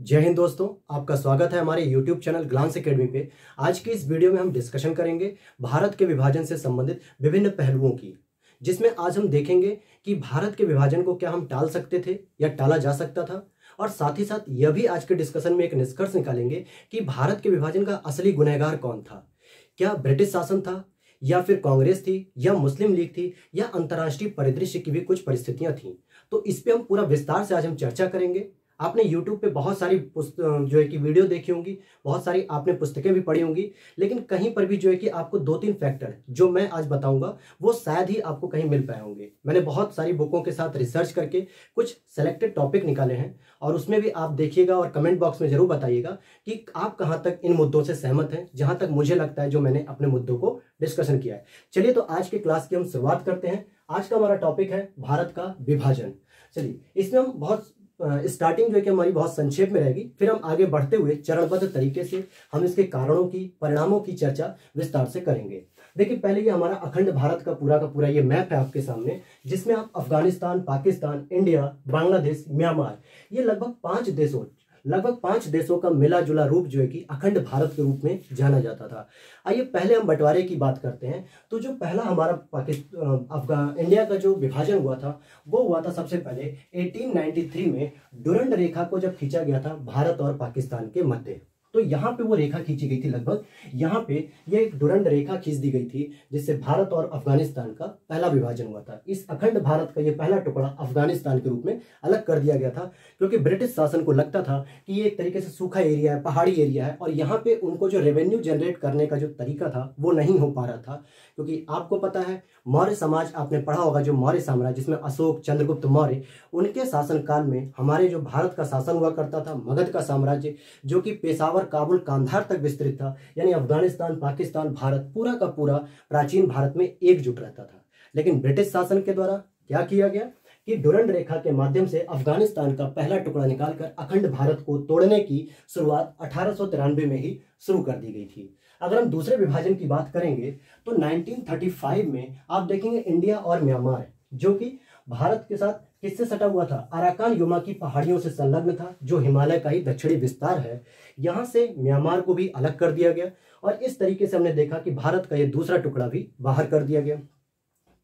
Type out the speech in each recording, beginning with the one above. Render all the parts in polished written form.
जय हिंद दोस्तों, आपका स्वागत है हमारे YouTube चैनल ग्लांस एकेडमी पे। आज की इस वीडियो में हम डिस्कशन करेंगे भारत के विभाजन से संबंधित विभिन्न पहलुओं की, जिसमें आज हम देखेंगे कि भारत के विभाजन को क्या हम टाल सकते थे या टाला जा सकता था, और साथ ही साथ यह भी आज के डिस्कशन में एक निष्कर्ष निकालेंगे कि भारत के विभाजन का असली गुनहगार कौन था। क्या ब्रिटिश शासन था, या फिर कांग्रेस थी, या मुस्लिम लीग थी, या अंतर्राष्ट्रीय परिदृश्य की भी कुछ परिस्थितियां थी। तो इस पे हम पूरा विस्तार से आज हम चर्चा करेंगे। आपने YouTube पे बहुत सारी जो है कि वीडियो देखी होंगी, बहुत सारी आपने पुस्तकें भी पढ़ी होंगी, लेकिन कहीं पर भी जो है कि आपको 2-3 फैक्टर जो मैं आज बताऊंगा वो शायद ही आपको कहीं मिल पाए होंगे। मैंने बहुत सारी बुकों के साथ रिसर्च करके कुछ सेलेक्टेड टॉपिक निकाले हैं, और उसमें भी आप देखिएगा और कमेंट बॉक्स में जरूर बताइएगा कि आप कहाँ तक इन मुद्दों से सहमत हैं, जहां तक मुझे लगता है जो मैंने अपने मुद्दों को डिस्कशन किया है। चलिए तो आज के क्लास की हम शुरुआत करते हैं। आज का हमारा टॉपिक है भारत का विभाजन। चलिए, इसमें हम बहुत स्टार्टिंग जो है कि हमारी बहुत संक्षेप में रहेगी, फिर हम आगे बढ़ते हुए चरणबद्ध तरीके से हम इसके कारणों की, परिणामों की चर्चा विस्तार से करेंगे। देखिए, पहले ये हमारा अखंड भारत का पूरा ये मैप है आपके सामने, जिसमें आप अफगानिस्तान, पाकिस्तान, इंडिया, बांग्लादेश, म्यांमार, ये लगभग 5 देशों का मिला जुला रूप जो है कि अखंड भारत के रूप में जाना जाता था। आइए पहले हम बंटवारे की बात करते हैं। तो जो पहला हमारा इंडिया का जो विभाजन हुआ था वो हुआ था सबसे पहले 1893 में डुरंड रेखा को जब खींचा गया था भारत और पाकिस्तान के मध्य। तो यहाँ पे वो रेखा खींची गई थी, लगभग यहाँ पे ये एक डुरंड रेखा खींच दी गई थी, जिससे भारत और अफगानिस्तान का पहला विभाजन हुआ था। इस अखंड भारत का ये पहला टुकड़ा अफगानिस्तान के रूप में अलग कर दिया गया था, क्योंकि ब्रिटिश शासन को लगता था कि ये एक तरीके से सूखा एरिया है, पहाड़ी एरिया है, और यहाँ पे उनको जो रेवेन्यू जनरेट करने का जो तरीका था वो नहीं हो पा रहा था। क्योंकि आपको पता है, मौर्य समाज आपने पढ़ा होगा, जो मौर्य साम्राज्य जिसमें अशोक, चंद्रगुप्त मौर्य, उनके शासनकाल में हमारे जो भारत का शासन हुआ करता था, मगध का साम्राज्य, जो कि पेशावर, काबुल, कांधार तक विस्तृत था, यानी अफगानिस्तान, पाकिस्तान, भारत पूरा का पूरा प्राचीन भारत में एकजुट रहता था। लेकिन ब्रिटिश शासन के द्वारा क्या किया गया कि डुरंड रेखा के माध्यम से अफगानिस्तान का पहला टुकड़ा निकालकर अखंड भारत को तोड़ने की शुरुआत 1893 में ही शुरू कर दी गई थी। अगर हम दूसरे विभाजन की बात करेंगे तो 1935 में आप देखेंगे इंडिया और म्यांमार, जो कि भारत के साथ किससे सटा हुआ था, अराकान युमा की पहाड़ियों से संलग्न था, जो हिमालय का ही दक्षिणी विस्तार है। यहां से म्यांमार को भी अलग कर दिया गया, और इस तरीके से हमने देखा कि भारत का ये दूसरा टुकड़ा भी बाहर कर दिया गया।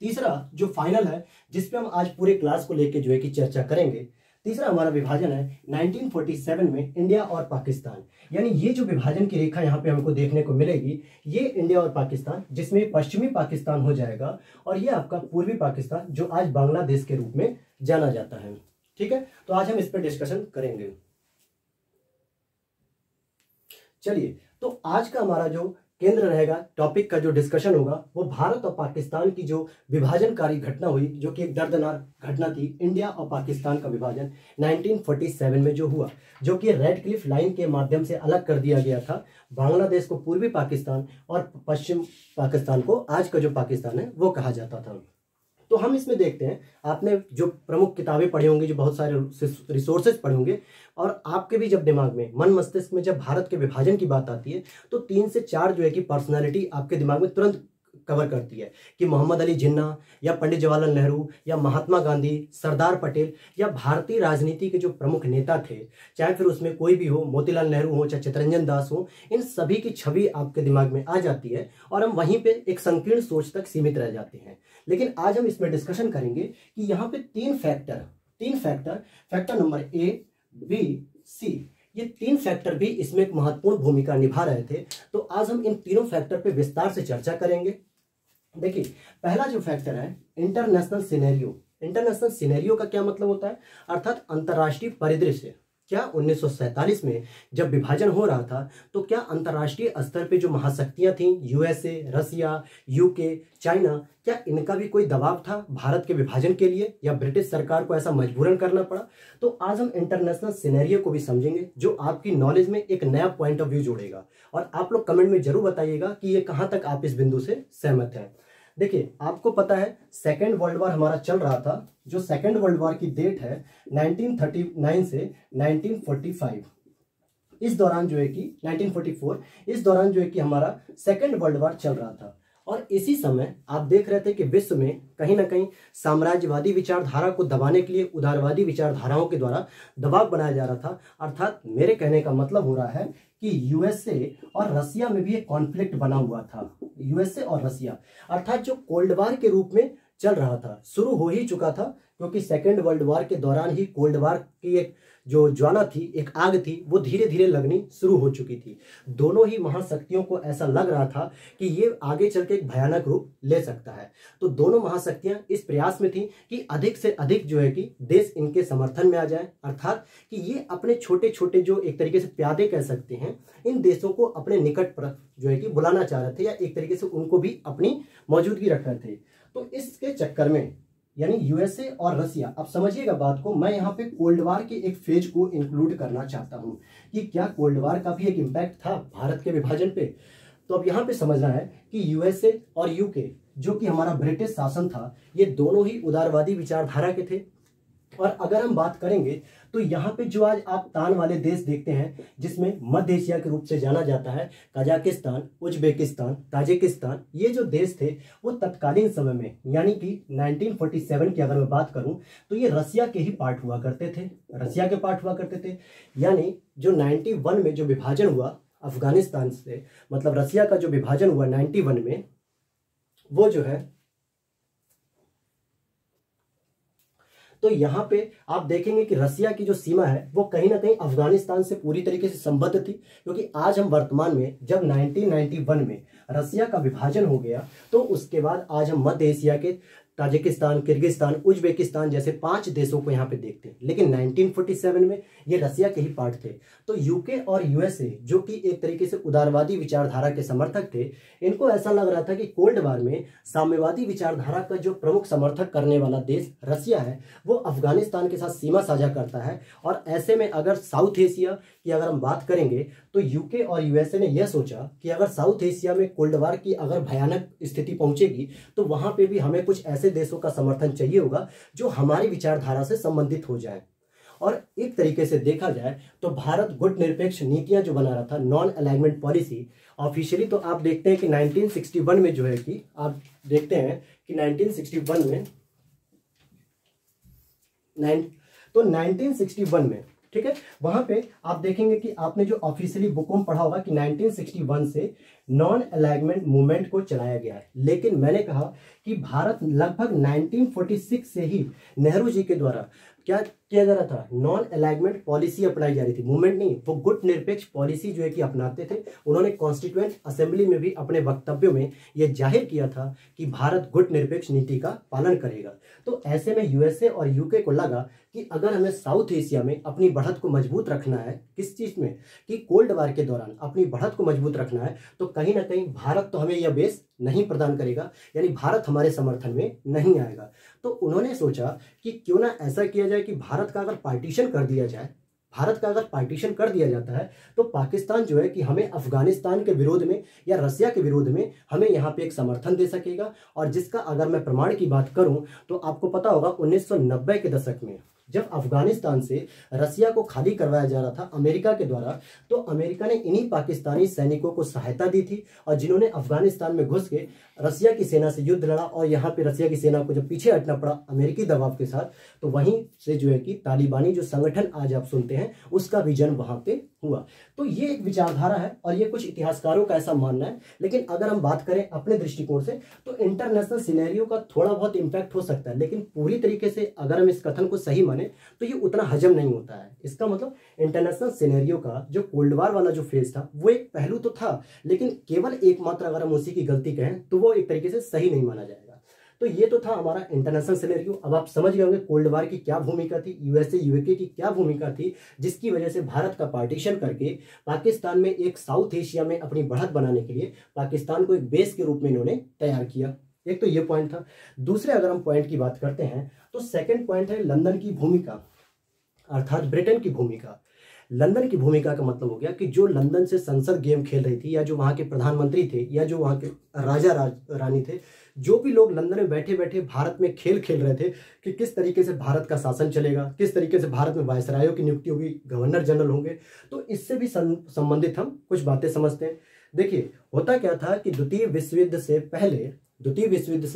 तीसरा जो फाइनल है, जिसपे हम आज पूरे क्लास को लेके जो है कि चर्चा करेंगे, तीसरा हमारा विभाजन है 1947 में इंडिया और पाकिस्तान। यानी ये जो विभाजन की रेखा यहाँ पे हमको देखने को मिलेगी, ये इंडिया और पाकिस्तान, जिसमें पश्चिमी पाकिस्तान हो जाएगा, और ये आपका पूर्वी पाकिस्तान, जो आज बांग्लादेश के रूप में जाना जाता है। ठीक है, तो आज हम इस पर डिस्कशन करेंगे। चलिए, तो आज का हमारा जो केंद्र रहेगा, टॉपिक का जो डिस्कशन होगा, वो भारत और पाकिस्तान की जो विभाजनकारी घटना हुई, जो कि एक दर्दनाक घटना थी, इंडिया और पाकिस्तान का विभाजन 1947 में जो हुआ, जो कि रेड क्लिफ लाइन के माध्यम से अलग कर दिया गया था बांग्लादेश को पूर्वी पाकिस्तान और पश्चिम पाकिस्तान को आज का जो पाकिस्तान है वो कहा जाता था। तो हम इसमें देखते हैं, आपने जो प्रमुख किताबें पढ़ी होंगी, जो बहुत सारे रिसोर्सेज पढ़े होंगे, और आपके भी जब दिमाग में, मन मस्तिष्क में जब भारत के विभाजन की बात आती है, तो 3 से 4 जो है कि पर्सनालिटी आपके दिमाग में तुरंत कवर करती है, कि मोहम्मद अली जिन्ना, या पंडित जवाहरलाल नेहरू, या महात्मा गांधी, सरदार पटेल, या भारतीय राजनीति के जो प्रमुख नेता थे, चाहे फिर उसमें कोई भी हो, मोतीलाल नेहरू हो, चाहे चित्तरंजन दास हो, इन सभी की छवि आपके दिमाग में आ जाती है, और हम वहीं पे एक संकीर्ण सोच तक सीमित रह जाते हैं। लेकिन आज हम इसमें डिस्कशन करेंगे कि यहाँ पे 3 factor number A, B, C, ये 3 फैक्टर भी इसमें एक महत्वपूर्ण भूमिका निभा रहे थे। तो आज हम इन तीनों फैक्टर पे विस्तार से चर्चा करेंगे। देखिए, पहला जो फैक्टर है इंटरनेशनल सिनेरियो। इंटरनेशनल सिनेरियो का क्या मतलब होता है, अर्थात अंतर्राष्ट्रीय परिदृश्य। क्या 1947 में जब विभाजन हो रहा था, तो क्या अंतर्राष्ट्रीय स्तर पे जो महाशक्तियां थीं, USA, रसिया, UK, चाइना, क्या इनका भी कोई दबाव था भारत के विभाजन के लिए, या ब्रिटिश सरकार को ऐसा मजबूरन करना पड़ा? तो आज हम इंटरनेशनल सिनेरियो को भी समझेंगे, जो आपकी नॉलेज में एक नया पॉइंट ऑफ व्यू जोड़ेगा। और आप लोग कमेंट में जरूर बताइएगा कि ये कहां तक आप इस बिंदु से सहमत हैं। देखिए, आपको पता है सेकेंड वर्ल्ड वॉर हमारा चल रहा था, जो सेकेंड वर्ल्ड वॉर की डेट है 1939 से 1945, इस दौरान जो है कि 1944, इस दौरान जो है कि हमारा सेकेंड वर्ल्ड वॉर चल रहा था। और इसी समय आप देख रहे थे कि विश्व में कहीं ना कहीं साम्राज्यवादी विचारधारा को दबाने के लिए उदारवादी विचारधाराओं के द्वारा दबाव बनाया जा रहा था। अर्थात मेरे कहने का मतलब हो रहा है कि यूएसए और रसिया में भी एक कॉन्फ्लिक्ट बना हुआ था। यूएसए और रसिया अर्थात जो कोल्ड वार के रूप में चल रहा था, शुरू हो ही चुका था, क्योंकि सेकेंड वर्ल्ड वॉर के दौरान ही कोल्ड वार की एक जो ज्वाला थी, एक आग थी, वो धीरे धीरे लगनी शुरू हो चुकी थी। दोनों ही महाशक्तियों को ऐसा लग रहा था कि ये आगे चल के एक भयानक रूप ले सकता है। तो दोनों महाशक्तियां इस प्रयास में थी कि अधिक से अधिक जो है कि देश इनके समर्थन में आ जाए, अर्थात कि ये अपने छोटे छोटे जो एक तरीके से प्यादे कह सकते हैं, इन देशों को अपने निकट पर जो है कि बुलाना चाह रहे थे, या एक तरीके से उनको भी अपनी मौजूदगी रख रहे थे। तो इसके चक्कर में यानी यूएसए और रसिया, अब समझिएगा बात को, मैं यहाँ पे कोल्ड वार के एक फेज को इंक्लूड करना चाहता हूँ कि क्या कोल्ड वार का भी एक इम्पैक्ट था भारत के विभाजन पे। तो अब यहाँ पे समझना है कि यूएसए और यूके जो कि हमारा ब्रिटिश शासन था, ये दोनों ही उदारवादी विचारधारा के थे। और अगर हम बात करेंगे तो यहाँ पे जो आज आप तान वाले देश देखते हैं, जिसमें मध्य एशिया के रूप से जाना जाता है, कजाकिस्तान, उज्बेकिस्तान, ताजिकिस्तान, ये जो देश थे वो तत्कालीन समय में यानी कि 1947 की अगर मैं बात करूं तो ये रसिया के ही पार्ट हुआ करते थे, रसिया के पार्ट हुआ करते थे। यानी जो 91 में जो विभाजन हुआ अफगानिस्तान से, मतलब रसिया का जो विभाजन हुआ 91 में, वो जो है, तो यहाँ पे आप देखेंगे कि रसिया की जो सीमा है वो कहीं ना कहीं अफगानिस्तान से पूरी तरीके से संबद्ध थी। क्योंकि आज हम वर्तमान में जब 1991 में रसिया का विभाजन हो गया, तो उसके बाद आज हम मध्य एशिया के ताजिकिस्तान, किर्गिस्तान, उज्बेकिस्तान जैसे 5 देशों को यहाँ पे देखते हैं। लेकिन 1947 में ये रसिया के ही पार्ट थे। तो यूके और यूएसए जो कि एक तरीके से उदारवादी विचारधारा के समर्थक थे, इनको ऐसा लग रहा था कि कोल्ड वार में साम्यवादी विचारधारा का जो प्रमुख समर्थक करने वाला देश रसिया है, वो अफगानिस्तान के साथ सीमा साझा करता है। और ऐसे में अगर साउथ एशिया की अगर हम बात करेंगे तो यूके और यूएसए ने यह सोचा कि अगर साउथ एशिया में कोल्ड वार की अगर भयानक स्थिति पहुंचेगी तो वहां पे भी हमें कुछ ऐसे देशों का समर्थन चाहिए होगा जो हमारी विचारधारा से संबंधित हो जाए। और एक तरीके से देखा जाए तो भारत गुट निरपेक्ष नीतियां जो बना रहा था, नॉन अलाइनमेंट पॉलिसी, ऑफिशियली तो आप देखते हैं कि 1961 में जो है कि आप देखते हैं कि 1961 में तो 1961 में, ठीक है, वहां पे आप देखेंगे कि आपने जो ऑफिशियली बुकों में पढ़ा होगा कि 1961 से नॉन अलाइनमेंट मूवमेंट को चलाया गया है। लेकिन मैंने कहा कि भारत लगभग 1946 से ही नेहरू जी के द्वारा क्या किया जा रहा था, नॉन अलाइनमेंट पॉलिसी अपनाई जा रही थी। मूवमेंट नहीं, वो गुट निरपेक्ष पॉलिसी जो है कि अपनाते थे। उन्होंने कॉन्स्टिट्यूएंट असेंबली में भी अपने वक्तव्यों में यह जाहिर किया था कि भारत गुट निरपेक्ष नीति का पालन करेगा। तो ऐसे में यूएसए और यूके को लगा कि अगर हमें साउथ एशिया में अपनी बढ़त को मजबूत रखना है, किस चीज में, कि कोल्ड वार के दौरान अपनी बढ़त को मजबूत रखना है, तो कहीं ना कहीं भारत तो हमें यह बेस नहीं प्रदान करेगा, यानी भारत हमारे समर्थन में नहीं आएगा। तो उन्होंने सोचा कि क्यों ना ऐसा किया जाए कि भारत का अगर पार्टीशन कर दिया जाए, भारत का अगर पार्टीशन कर दिया जाता है तो पाकिस्तान जो है कि हमें अफगानिस्तान के विरोध में या रसिया के विरोध में हमें यहाँ पे एक समर्थन दे सकेगा। और जिसका अगर मैं प्रमाण की बात करूं तो आपको पता होगा 1990 के दशक में जब अफगानिस्तान से रसिया को खाली करवाया जा रहा था अमेरिका के द्वारा, तो अमेरिका ने इन्हीं पाकिस्तानी सैनिकों को सहायता दी थी, और जिन्होंने अफगानिस्तान में घुस के रसिया की सेना से युद्ध लड़ा। और यहाँ पे रसिया की सेना को जब पीछे हटना पड़ा अमेरिकी दबाव के साथ, तो वहीं से जो है कि तालिबानी जो संगठन आज आप सुनते हैं उसका भी जन्म वहां पे हुआ। तो ये एक विचारधारा है और ये कुछ इतिहासकारों का ऐसा मानना है। लेकिन अगर हम बात करें अपने दृष्टिकोण से तो इंटरनेशनल सिनेरियो का थोड़ा बहुत इंपैक्ट हो सकता है, लेकिन पूरी तरीके से अगर हम इस कथन को सही माने तो ये उतना हजम नहीं होता है। इसका मतलब इंटरनेशनल सिनेरियो का जो कोल्ड वार वाला जो फेज था वो एक पहलू तो था, लेकिन केवल एकमात्र अगर हम उसी की गलती कहें तो वो एक तरीके से सही नहीं माना जाएगा। तो ये तो था हमारा इंटरनेशनल सिनेरियो। अब आप समझ गए होंगे कोल्ड वार की क्या भूमिका थी, यूएसए यूके की क्या भूमिका थी, जिसकी वजह से भारत का पार्टीशन करके पाकिस्तान में एक साउथ एशिया में अपनी बढ़त बनाने के लिए पाकिस्तान को एक बेस के रूप में इन्होंने तैयार किया। एक तो ये पॉइंट था। दूसरे अगर हम पॉइंट की बात करते हैं तो सेकंड पॉइंट है लंदन की भूमिका, अर्थात ब्रिटेन की भूमिका। लंदन की भूमिका का मतलब हो गया कि जो लंदन से संसद गेम खेल रही थी, या जो वहाँ के प्रधानमंत्री थे, या जो वहाँ के राजा रानी थे, जो भी लोग लंदन में बैठे बैठे भारत में खेल खेल रहे थे कि किस तरीके से भारत का शासन चलेगा, किस तरीके से भारत में वायसरायों की नियुक्ति होगी, गवर्नर जनरल होंगे, तो इससे भी संबंधित हम कुछ बातें समझते हैं। देखिए होता क्या था कि द्वितीय विश्व युद्ध से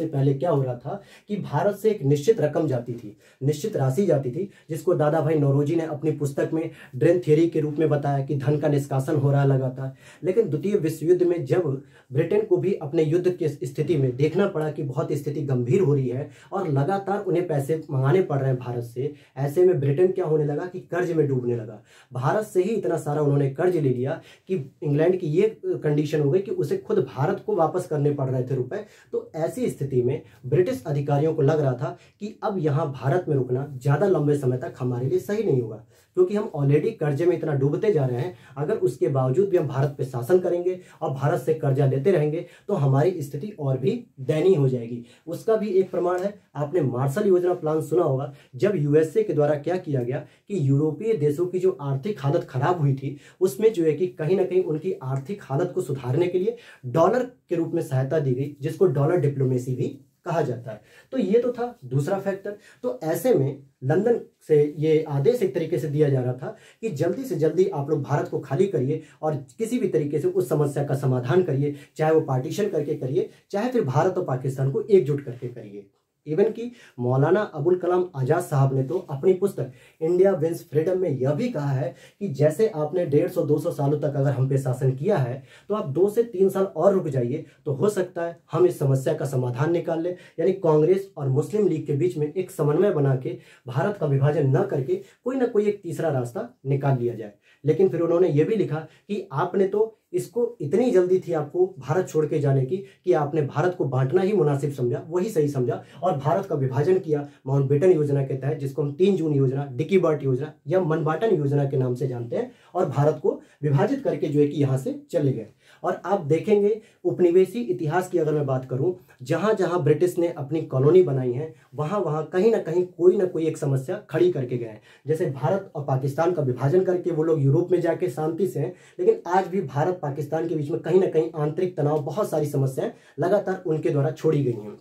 पहले क्या हो रहा था कि भारत से एक निश्चित रकम जाती थी, निश्चित राशि जाती थी, जिसको दादा भाई नौरोजी ने अपनी पुस्तक में ड्रेन थ्योरी के रूप में बताया कि धन का निष्कासन हो रहा है लगातार। लेकिन द्वितीय विश्व युद्ध में जब ब्रिटेन को भी अपने युद्ध की स्थिति में देखना पड़ा कि बहुत स्थिति गंभीर हो रही है और लगातार उन्हें पैसे मंगाने पड़ रहे हैं भारत से, ऐसे में ब्रिटेन क्या होने लगा कि कर्ज में डूबने लगा। भारत से ही इतना सारा उन्होंने कर्ज ले लिया कि इंग्लैंड की ये कंडीशन हो गई कि उसे खुद भारत को वापस करने पड़ रहे थे रुपए। तो ऐसी स्थिति में ब्रिटिश अधिकारियों को लग रहा था कि अब यहां भारत में रुकना ज्यादा लंबे समय तक हमारे लिए सही नहीं होगा, क्योंकि हम ऑलरेडी कर्जे में इतना डूबते जा रहे हैं। अगर उसके बावजूद भी हम भारत पे शासन करेंगे और भारत से कर्जा लेते रहेंगे तो हमारी स्थिति और भी दयनीय हो जाएगी। उसका भी एक प्रमाण है, आपने मार्शल योजना प्लान सुना होगा, जब यूएसए के द्वारा क्या किया गया कि यूरोपीय देशों की जो आर्थिक हालत खराब हुई थी उसमें जो है कि कहीं ना कहीं उनकी आर्थिक हालत को सुधारने के लिए डॉलर के रूप में सहायता दी गई, जिसको डॉलर डिप्लोमेसी भी कहा जाता है। तो ये तो था दूसरा फैक्टर। तो ऐसे में लंदन से ये आदेश एक तरीके से दिया जा रहा था कि जल्दी से जल्दी आप लोग भारत को खाली करिए और किसी भी तरीके से उस समस्या का समाधान करिए, चाहे वो पार्टीशन करके करिए, चाहे फिर भारत और पाकिस्तान को एकजुट करके करिए। इवन कि मौलाना अबुल कलाम आजाद साहब ने तो अपनी पुस्तक इंडिया विंस फ्रीडम में यह भी कहा है कि जैसे आपने 150-200 सालों तक अगर हम पे शासन किया है तो आप 2 से 3 साल और रुक जाइए, तो हो सकता है हम इस समस्या का समाधान निकाल लें। यानी कांग्रेस और मुस्लिम लीग के बीच में एक समन्वय बना के भारत का विभाजन न करके कोई ना कोई एक तीसरा रास्ता निकाल लिया जाए। लेकिन फिर उन्होंने ये भी लिखा कि आपने तो इसको इतनी जल्दी थी आपको भारत छोड़ के जाने की कि आपने भारत को बांटना ही मुनासिब समझा, वही सही समझा और भारत का विभाजन किया माउंटबेटन योजना के तहत, जिसको हम 3 जून योजना, डिकी बर्ट योजना या मनबाटन योजना के नाम से जानते हैं, और भारत को विभाजित करके जो है कि यहां से चले गए। और आप देखेंगे उपनिवेशी इतिहास की अगर मैं बात करूं, जहां जहां ब्रिटिश ने अपनी कॉलोनी बनाई है वहां वहां कहीं ना कहीं कोई ना कोई एक समस्या खड़ी करके गए हैं। जैसे भारत और पाकिस्तान का विभाजन करके वो लोग यूरोप में जाके शांति से हैं, लेकिन आज भी भारत पाकिस्तान के बीच में कहीं ना कहीं आंतरिक तनाव, बहुत सारी समस्याएं लगातार उनके द्वारा छोड़ी गई हैं।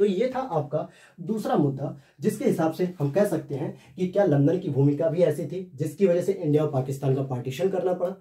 तो ये था आपका दूसरा मुद्दा, जिसके हिसाब से हम कह सकते हैं कि क्या लंदन की भूमिका भी ऐसी थी जिसकी वजह से इंडिया और पाकिस्तान का पार्टीशन करना पड़ा।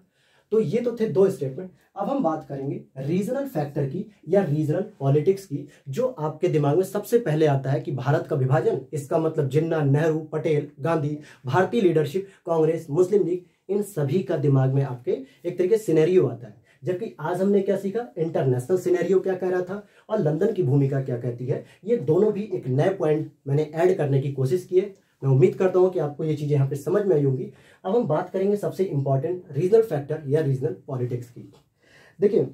तो ये तो थे 2 स्टेटमेंट। अब हम बात करेंगे रीजनल फैक्टर की या रीजनल पॉलिटिक्स की, जो आपके दिमाग में सबसे पहले आता है कि भारत का विभाजन, इसका मतलब जिन्ना, नेहरू, पटेल, गांधी, भारतीय लीडरशिप, कांग्रेस, मुस्लिम लीग, इन सभी का दिमाग में आपके एक तरीके से सिनेरियो आता है। जबकि आज हमने क्या सीखा, इंटरनेशनल सिनेरियो क्या कह रहा था और लंदन की भूमिका क्या कहती है। ये दोनों भी एक नए पॉइंट मैंने ऐड करने की कोशिश की है। मैं उम्मीद करता हूं कि आपको ये चीजें यहाँ पे समझ में आई होंगी। अब हम बात करेंगे सबसे इंपॉर्टेंट रीजनल फैक्टर या रीजनल पॉलिटिक्स की। देखिए,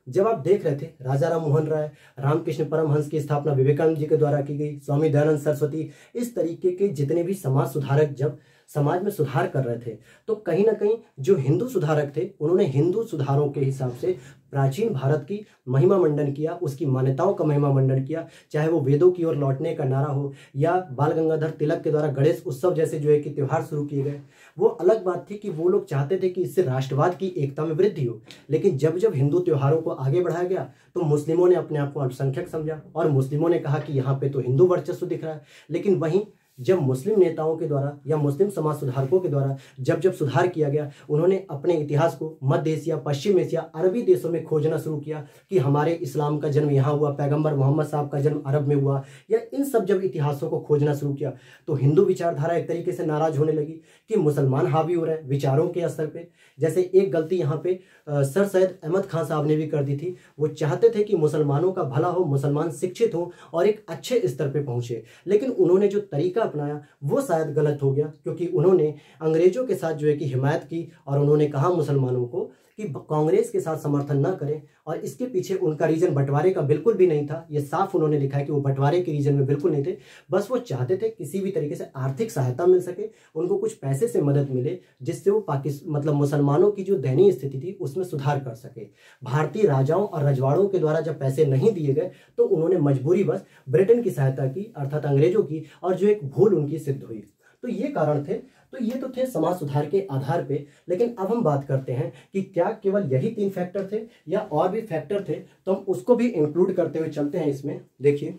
जब आप देख रहे थे राजा राम मोहन राय, रामकृष्ण परमहंस की स्थापना विवेकानंद जी के द्वारा की गई, स्वामी दयानंद सरस्वती, इस तरीके के जितने भी समाज सुधारक जब समाज में सुधार कर रहे थे, तो कहीं ना कहीं जो हिंदू सुधारक थे उन्होंने हिंदू सुधारों के हिसाब से प्राचीन भारत की महिमा मंडन किया, उसकी मान्यताओं का महिमा मंडन किया। चाहे वो वेदों की ओर लौटने का नारा हो या बाल गंगाधर तिलक के द्वारा गणेश उत्सव जैसे जो है कि त्योहार शुरू किए गए। वो अलग बात थी कि वो लोग चाहते थे कि इससे राष्ट्रवाद की एकता में वृद्धि हो, लेकिन जब जब हिंदू त्योहारों को आगे बढ़ाया गया तो मुस्लिमों ने अपने आप को अल्पसंख्यक समझा और मुस्लिमों ने कहा कि यहाँ पे तो हिंदू वर्चस्व दिख रहा है। लेकिन वहीं जब मुस्लिम नेताओं के द्वारा या मुस्लिम समाज सुधारकों के द्वारा जब जब सुधार किया गया, उन्होंने अपने इतिहास को मध्य एशिया, पश्चिम एशिया, अरबी देशों में खोजना शुरू किया कि हमारे इस्लाम का जन्म यहाँ हुआ, पैगंबर मोहम्मद साहब का जन्म अरब में हुआ, या इन सब जब इतिहासों को खोजना शुरू किया तो हिंदू विचारधारा एक तरीके से नाराज होने लगी कि मुसलमान हावी हो रहे हैं विचारों के स्तर पे। जैसे एक गलती यहाँ पे सर सैयद अहमद खान साहब ने भी कर दी थी। वो चाहते थे कि मुसलमानों का भला हो, मुसलमान शिक्षित हो और एक अच्छे स्तर पे पहुंचे, लेकिन उन्होंने जो तरीका अपनाया वो शायद गलत हो गया, क्योंकि उन्होंने अंग्रेजों के साथ जो है कि हिमायत की और उन्होंने कहा मुसलमानों को कि कांग्रेस के साथ समर्थन न करें। और इसके पीछे उनका रीजन बंटवारे का बिल्कुल भी नहीं था। ये साफ उन्होंने लिखा है कि वो बंटवारे के रीजन में बिल्कुल नहीं थे, बस वो चाहते थे किसी भी तरीके से आर्थिक सहायता मिल सके, उनको कुछ पैसे से मदद मिले जिससे वो मतलब मुसलमानों की जो दयनीय स्थिति थी उसमें सुधार कर सके। भारतीय राजाओं और रजवाड़ों के द्वारा जब पैसे नहीं दिए गए तो उन्होंने मजबूरी बस ब्रिटेन की सहायता की, अर्थात अंग्रेजों की, और जो एक भूल उनकी सिद्ध हुई। तो ये कारण थे। तो ये तो थे समाज सुधार के आधार पे। लेकिन अब हम बात करते हैं कि क्या केवल यही 3 फैक्टर थे या और भी फैक्टर थे, तो हम उसको भी इंक्लूड करते हुए चलते हैं इसमें। देखिए,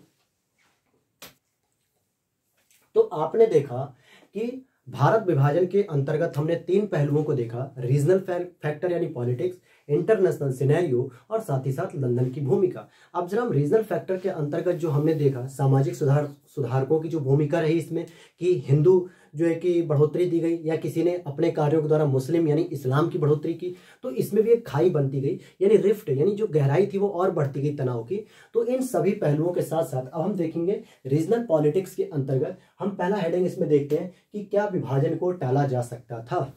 तो आपने देखा कि भारत विभाजन के अंतर्गत हमने 3 पहलुओं को देखा, रीजनल फैक्टर यानी पॉलिटिक्स, इंटरनेशनल सिनेरियो और साथ ही साथ लंदन की भूमिका। अब जरा हम रीजनल फैक्टर के अंतर्गत जो हमने देखा, सामाजिक सुधारकों की जो भूमिका रही इसमें, कि हिंदू जो है कि बढ़ोतरी दी गई या किसी ने अपने कार्यों के द्वारा मुस्लिम यानी इस्लाम की बढ़ोतरी की, तो इसमें भी एक खाई बनती गई, यानी रिफ्ट, यानी जो गहराई थी वो और बढ़ती गई तनाव की। तो इन सभी पहलुओं के साथ साथ अब हम देखेंगे रीजनल पॉलिटिक्स के अंतर्गत हम पहला हेडिंग इसमें देखते हैं कि क्या विभाजन को टाला जा सकता था।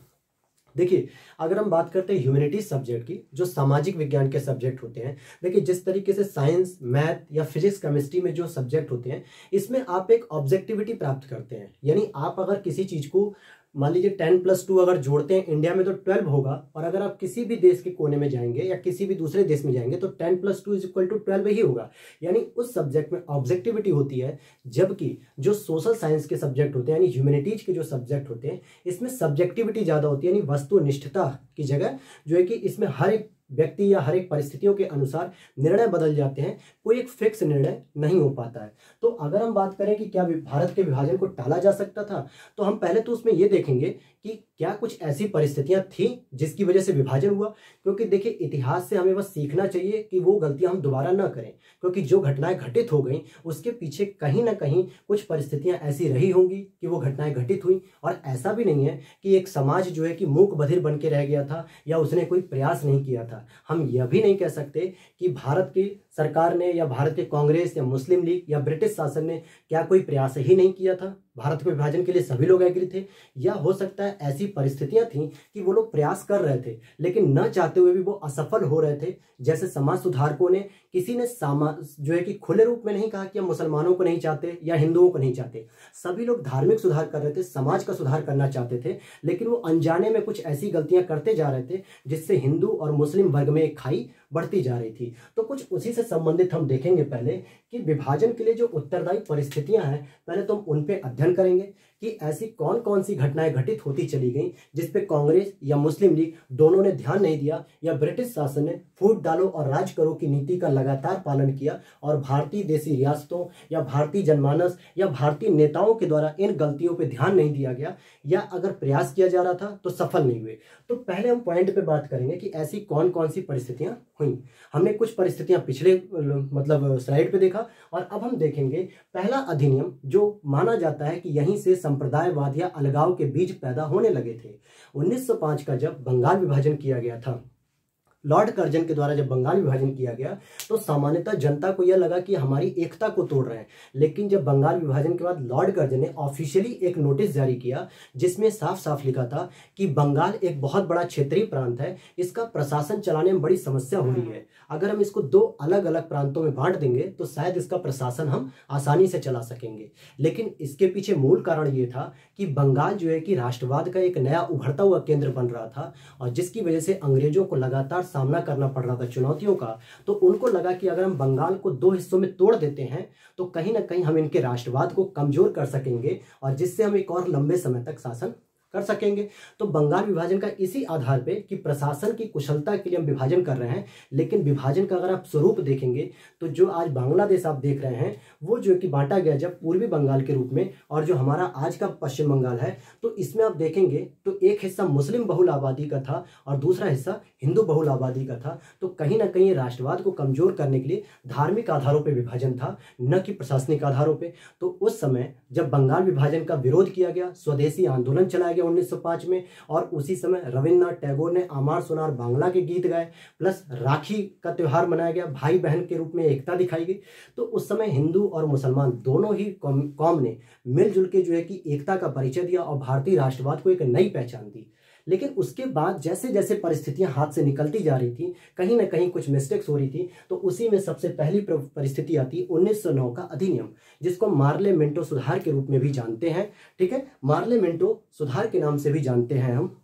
देखिए, अगर हम बात करते हैं ह्यूमैनिटीज सब्जेक्ट की, जो सामाजिक विज्ञान के सब्जेक्ट होते हैं, देखिए जिस तरीके से साइंस, मैथ या फिजिक्स, केमिस्ट्री में जो सब्जेक्ट होते हैं, इसमें आप एक ऑब्जेक्टिविटी प्राप्त करते हैं। यानी आप अगर किसी चीज को मान लीजिए 10+2 अगर जोड़ते हैं इंडिया में तो 12 होगा, और अगर आप किसी भी देश के कोने में जाएंगे या किसी भी दूसरे देश में जाएंगे तो 10+2 = 12 ही होगा। यानी उस सब्जेक्ट में ऑब्जेक्टिविटी होती है, जबकि जो सोशल साइंस के सब्जेक्ट होते हैं यानी ह्यूमैनिटीज के जो सब्जेक्ट होते हैं, इसमें सब्जेक्टिविटी ज्यादा होती है, यानी वस्तुनिष्ठता की जगह जो है कि इसमें हर एक व्यक्ति या हर एक परिस्थितियों के अनुसार निर्णय बदल जाते हैं, कोई एक फिक्स निर्णय नहीं हो पाता है। तो अगर हम बात करें कि क्या भारत के विभाजन को टाला जा सकता था, तो हम पहले तो उसमें यह देखेंगे कि क्या कुछ ऐसी परिस्थितियां थी जिसकी वजह से विभाजन हुआ। क्योंकि देखिए, इतिहास से हमें बस सीखना चाहिए कि वो गलतियां हम दोबारा ना करें, क्योंकि जो घटनाएं घटित हो गई उसके पीछे कहीं ना कहीं कुछ परिस्थितियां ऐसी रही होंगी कि वो घटनाएं घटित हुई। और ऐसा भी नहीं है कि एक समाज जो है कि मूक बधिर बन के रह गया था या उसने कोई प्रयास नहीं किया था। हम यह भी नहीं कह सकते कि भारत की सरकार ने या भारत के कांग्रेस या मुस्लिम लीग या ब्रिटिश शासन ने क्या कोई प्रयास ही नहीं किया था। भारत के विभाजन के लिए सभी लोग एग्री थे, या हो सकता है ऐसी परिस्थितियां थी कि वो लोग प्रयास कर रहे थे लेकिन न चाहते हुए भी वो असफल हो रहे थे। जैसे समाज सुधारकों ने, किसी ने जो है कि खुले रूप में नहीं कहा कि हम मुसलमानों को नहीं चाहते या हिंदुओं को नहीं चाहते, सभी लोग धार्मिक सुधार कर रहे थे, समाज का सुधार करना चाहते थे, लेकिन वो अनजाने में कुछ ऐसी गलतियां करते जा रहे थे जिससे हिंदू और मुस्लिम वर्ग में एक खाई बढ़ती जा रही थी। तो कुछ उसी से संबंधित हम देखेंगे पहले कि विभाजन के लिए जो उत्तरदायी परिस्थितियां हैं, पहले तो हम उन पे अध्ययन करेंगे कि ऐसी कौन कौन सी घटनाएं घटित होती चली गई जिस पे कांग्रेस या मुस्लिम लीग दोनों ने ध्यान नहीं दिया, या ब्रिटिश शासन ने फूट डालो और राज करो की नीति का लगातार पालन किया और भारतीय देशी रियासतों या भारतीय जनमानस या भारतीय नेताओं के द्वारा इन गलतियों पे ध्यान नहीं दिया गया, या अगर प्रयास किया जा रहा था तो सफल नहीं हुए। तो पहले हम पॉइंट पे बात करेंगे कि ऐसी कौन कौन सी परिस्थितियां हुई। हमने कुछ परिस्थितियां पिछले स्लाइड पे देखा, और अब हम देखेंगे पहला अधिनियम जो माना जाता है कि यहीं से संप्रदायवाद या अलगाव के बीज पैदा होने लगे थे। 1905 का जब बंगाल विभाजन किया गया था, लॉर्ड कर्जन के द्वारा जब बंगाल विभाजन किया गया, तो सामान्यतः जनता को यह लगा कि हमारी एकता को तोड़ रहे हैं। लेकिन जब बंगाल विभाजन के बाद लॉर्ड कर्जन ने ऑफिशियली एक नोटिस जारी किया जिसमें साफ साफ लिखा था कि बंगाल एक बहुत बड़ा क्षेत्रीय प्रांत है, इसका प्रशासन चलाने में बड़ी समस्या हो रही है। अगर हम इसको 2 अलग अलग प्रांतों में बांट देंगे तो शायद इसका प्रशासन हम आसानी से चला सकेंगे। लेकिन इसके पीछे मूल कारण ये था कि बंगाल जो है कि राष्ट्रवाद का एक नया उभरता हुआ केंद्र बन रहा था, और जिसकी वजह से अंग्रेजों को लगातार सामना करना पड़ रहा था चुनौतियों का। तो उनको लगा कि अगर हम बंगाल को 2 हिस्सों में तोड़ देते हैं तो कहीं ना कहीं हम इनके राष्ट्रवाद को कमजोर कर सकेंगे, और जिससे हम एक और लंबे समय तक शासन कर सकेंगे। तो बंगाल विभाजन का इसी आधार पे कि प्रशासन की कुशलता के लिए हम विभाजन कर रहे हैं। लेकिन विभाजन का अगर आप स्वरूप देखेंगे तो जो आज बांग्लादेश आप देख रहे हैं वो जो कि बांटा गया जब पूर्वी बंगाल के रूप में, और जो हमारा आज का पश्चिम बंगाल है, तो इसमें आप देखेंगे तो एक हिस्सा मुस्लिम बहुल आबादी का था और दूसरा हिस्सा हिंदू बहुल आबादी का था। तो कहीं ना कहीं राष्ट्रवाद को कमजोर करने के लिए धार्मिक आधारों पर विभाजन था, न कि प्रशासनिक आधारों पर। तो उस समय जब बंगाल विभाजन का विरोध किया गया, स्वदेशी आंदोलन चलाया 1905 में, और उसी समय रविन्द्रनाथ टैगोर ने आमार सोनार बांग्ला के गीत गाए, प्लस राखी का त्योहार मनाया गया, भाई बहन के रूप में एकता दिखाई गई। तो उस समय हिंदू और मुसलमान दोनों ही कौम ने मिलजुल के जो है कि एकता का परिचय दिया और भारतीय राष्ट्रवाद को एक नई पहचान दी। लेकिन उसके बाद जैसे जैसे परिस्थितियां हाथ से निकलती जा रही थी, कहीं ना कहीं कुछ मिस्टेक्स हो रही थी। तो उसी में सबसे पहली परिस्थिति आती 1909 का अधिनियम, जिसको मार्ले मिंटो सुधार के रूप में भी जानते हैं। ठीक है, मार्ले मिंटो सुधार के नाम से भी जानते हैं हम।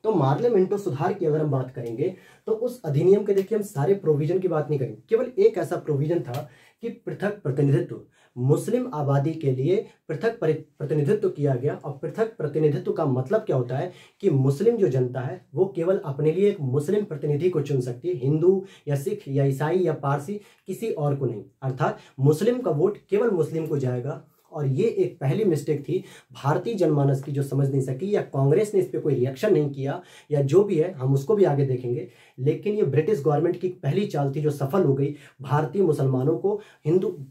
तो मार्ले मिंटो सुधार की अगर हम बात करेंगे तो उस अधिनियम के देखिए हम सारे प्रोविजन की बात नहीं करेंगे, केवल एक ऐसा प्रोविजन था कि पृथक प्रतिनिधित्व, मुस्लिम आबादी के लिए पृथक प्रतिनिधित्व किया गया। और पृथक प्रतिनिधित्व का मतलब क्या होता है कि मुस्लिम जो जनता है वो केवल अपने लिए एक मुस्लिम प्रतिनिधि को चुन सकती है, हिंदू या सिख या ईसाई या पारसी, किसी और को नहीं। अर्थात मुस्लिम का वोट केवल मुस्लिम को जाएगा और ये एक पहली मिस्टेक थी भारतीय जनमानस की जो समझ नहीं सकी, या कांग्रेस ने इस पर कोई रिएक्शन नहीं किया, या जो भी है हम उसको भी आगे देखेंगे। लेकिन ये ब्रिटिश गवर्नमेंट की पहली चाल थी जो सफल हो गई भारतीय मुसलमानों को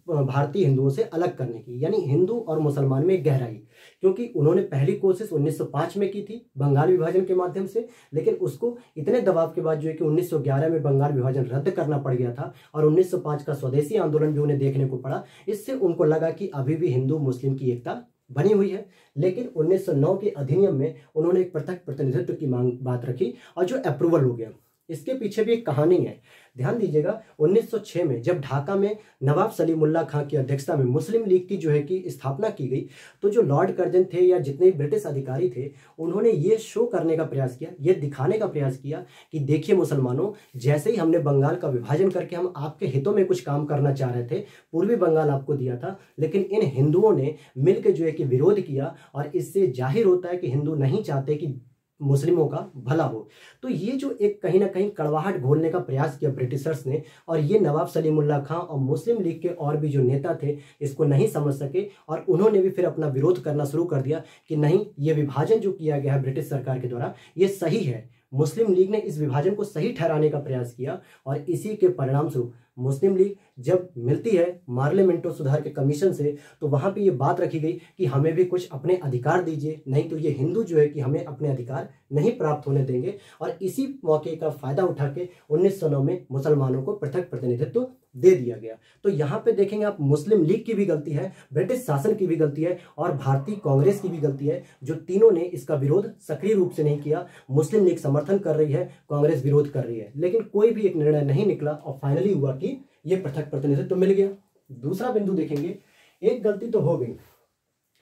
भारतीय हिंदुओं से अलग करने की, यानी हिंदू और मुसलमान में गहराई। क्योंकि उन्होंने पहली कोशिश 1905 में की थी बंगाल विभाजन के माध्यम से, लेकिन उसको इतने दबाव के बाद जो है कि 1911 में बंगाल विभाजन रद्द करना पड़ गया था, और 1905 का स्वदेशी आंदोलन भी उन्हें देखने को पड़ा। इससे उनको लगा कि अभी भी हिंदू मुस्लिम की एकता बनी हुई है। लेकिन 1909 के अधिनियम में उन्होंने एक पृथक प्रतिनिधित्व की मांग बात रखी, और जो अप्रूवल हो गया। इसके पीछे भी एक कहानी है, ध्यान दीजिएगा। 1906 में जब ढाका में नवाब सलीमुल्लाह खां की अध्यक्षता में मुस्लिम लीग की जो है कि स्थापना की गई, तो जो लॉर्ड कर्जन थे या जितने ब्रिटिश अधिकारी थे, उन्होंने ये शो करने का प्रयास किया, ये दिखाने का प्रयास किया कि देखिए मुसलमानों, जैसे ही हमने बंगाल का विभाजन करके हम आपके हितों में कुछ काम करना चाह रहे थे, पूर्वी बंगाल आपको दिया था, लेकिन इन हिंदुओं ने मिलकर जो है कि विरोध किया, और इससे जाहिर होता है कि हिंदू नहीं चाहते कि मुस्लिमों का भला हो। तो ये जो एक कहीं ना कहीं कड़वाहट घोलने का प्रयास किया ब्रिटिशर्स ने, और ये नवाब सलीमुल्लाह खां और मुस्लिम लीग के और भी जो नेता थे इसको नहीं समझ सके, और उन्होंने भी फिर अपना विरोध करना शुरू कर दिया कि नहीं, ये विभाजन जो किया गया है ब्रिटिश सरकार के द्वारा ये सही है। मुस्लिम लीग ने इस विभाजन को सही ठहराने का प्रयास किया, और इसी के परिणाम स्वरूप मुस्लिम लीग जब मिलती है मार्लिमेंटो सुधार के कमीशन से, तो वहां पे ये बात रखी गई कि हमें भी कुछ अपने अधिकार दीजिए, नहीं तो ये हिंदू जो है कि हमें अपने अधिकार नहीं प्राप्त होने देंगे। और इसी मौके का फायदा उठा के 1909 में मुसलमानों को पृथक प्रतिनिधित्व दे दिया गया। तो यहाँ पे देखेंगे आप, मुस्लिम लीग की भी गलती है, ब्रिटिश शासन की भी गलती है, और भारतीय कांग्रेस की भी गलती है, जो तीनों ने इसका विरोध सक्रिय रूप से नहीं किया। मुस्लिम लीग समर्थन कर रही है, कांग्रेस विरोध कर रही है, लेकिन कोई भी एक निर्णय नहीं निकला, और फाइनली हुआ कि ये पृथक प्रतिनिधित्व मिल गया। दूसरा बिंदु देखेंगे, एक गलती तो हो गई,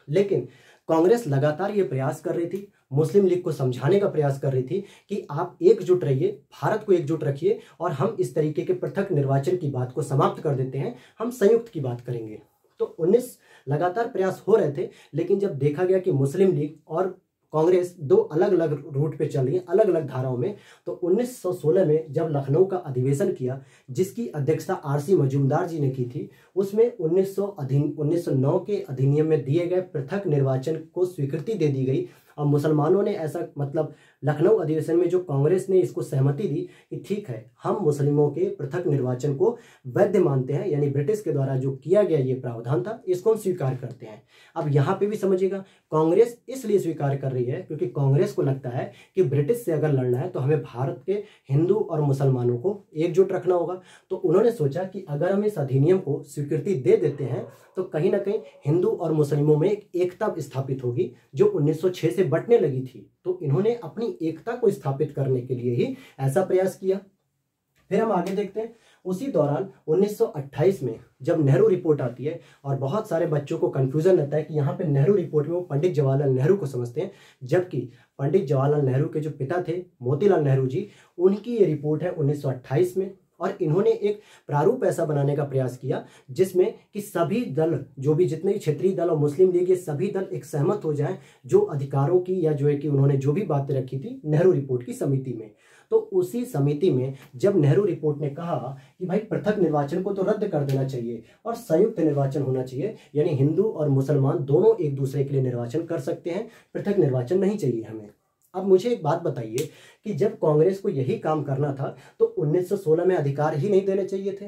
लेकिन कांग्रेस लगातार ये प्रयास कर रही थी, मुस्लिम लीग को समझाने का प्रयास कर रही थी कि आप एकजुट रहिए, भारत को एकजुट रखिए, और हम इस तरीके के पृथक निर्वाचन की बात को समाप्त कर देते हैं, हम संयुक्त की बात करेंगे। तो 19 लगातार प्रयास हो रहे थे, लेकिन जब देखा गया कि मुस्लिम लीग और कांग्रेस दो अलग अलग रूट पे चल रही है, अलग अलग धाराओं में, तो 1916 में जब लखनऊ का अधिवेशन किया, जिसकी अध्यक्षता आरसी मजूमदार जी ने की थी, उसमें 1909 के अधिनियम में दिए गए पृथक निर्वाचन को स्वीकृति दे दी गई। और मुसलमानों ने ऐसा, मतलब लखनऊ अधिवेशन में जो कांग्रेस ने इसको सहमति दी कि ठीक है, हम मुस्लिमों के पृथक निर्वाचन को वैध मानते हैं, यानी ब्रिटिश के द्वारा जो किया गया ये प्रावधान था, इसको हम स्वीकार करते हैं। अब यहाँ पे भी समझिएगा, कांग्रेस इसलिए स्वीकार कर रही है क्योंकि कांग्रेस को लगता है कि ब्रिटिश से अगर लड़ना है तो हमें भारत के हिंदू और मुसलमानों को एकजुट रखना होगा। तो उन्होंने सोचा कि अगर हम इस अधिनियम को स्वीकृति दे देते हैं तो कहीं ना कहीं हिंदू और मुस्लिमों में एक एकता स्थापित होगी, जो 1906 से बंटने लगी थी। तो इन्होंने अपनी एकता को स्थापित करने के लिए ही ऐसा प्रयास किया। फिर हम आगे देखते हैं, उसी दौरान 1928 में जब नेहरू रिपोर्ट आती है, और बहुत सारे बच्चों को कंफ्यूजन रहता है कि यहाँ पे नेहरू रिपोर्ट में वो पंडित जवाहरलाल नेहरू को समझते हैं, जबकि पंडित जवाहरलाल नेहरू के जो पिता थे मोतीलाल नेहरू जी, उनकी ये रिपोर्ट है 1928 में। और इन्होंने एक प्रारूप ऐसा बनाने का प्रयास किया जिसमें कि सभी दल, जो भी जितने भी क्षेत्रीय दल और मुस्लिम लीग, ये सभी दल एक सहमत हो जाएं जो अधिकारों की, या जो है कि उन्होंने जो भी बातें रखी थी नेहरू रिपोर्ट की समिति में। तो उसी समिति में जब नेहरू रिपोर्ट ने कहा कि भाई पृथक निर्वाचन को तो रद्द कर देना चाहिए और संयुक्त निर्वाचन होना चाहिए, यानी हिंदू और मुसलमान दोनों एक दूसरे के लिए निर्वाचन कर सकते हैं, पृथक निर्वाचन नहीं चाहिए हमें। अब मुझे एक बात बताइए कि जब कांग्रेस को यही काम करना था तो 1916 में अधिकार ही नहीं देने चाहिए थे?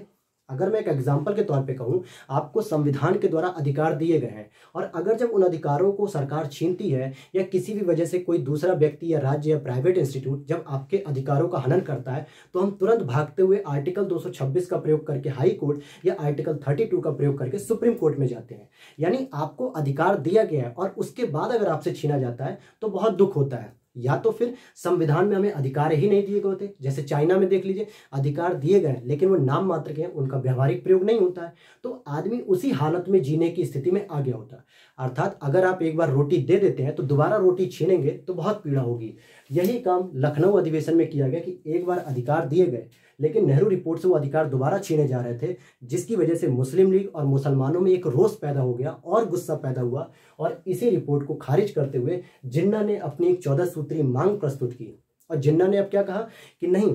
अगर मैं एक एग्जाम्पल के तौर पे कहूं, आपको संविधान के द्वारा अधिकार दिए गए हैं, और अगर जब उन अधिकारों को सरकार छीनती है, या किसी भी वजह से कोई दूसरा व्यक्ति या राज्य या प्राइवेट इंस्टीट्यूट जब आपके अधिकारों का हनन करता है, तो हम तुरंत भागते हुए आर्टिकल 226 का प्रयोग करके हाई कोर्ट या आर्टिकल 32 का प्रयोग करके सुप्रीम कोर्ट में जाते हैं। यानी आपको अधिकार दिया गया है और उसके बाद अगर आपसे छीना जाता है तो बहुत दुख होता है। या तो फिर संविधान में हमें अधिकार ही नहीं दिए गए होते, जैसे चाइना में देख लीजिए, अधिकार दिए गए लेकिन वो नाम मात्र के हैं, उनका व्यवहारिक प्रयोग नहीं होता है, तो आदमी उसी हालत में जीने की स्थिति में आ गया होता है। अर्थात अगर आप एक बार रोटी दे देते हैं तो दोबारा रोटी छीनेंगे तो बहुत पीड़ा होगी। यही काम लखनऊ अधिवेशन में किया गया कि एक बार अधिकार दिए गए लेकिन नेहरू रिपोर्ट से वो अधिकार दोबारा छीने जा रहे थे, जिसकी वजह से मुस्लिम लीग और मुसलमानों में एक रोष पैदा हो गया और गुस्सा पैदा हुआ, और इसी रिपोर्ट को खारिज करते हुए जिन्ना ने अपनी एक 14 सूत्री मांग प्रस्तुत की। और जिन्ना ने अब क्या कहा कि नहीं,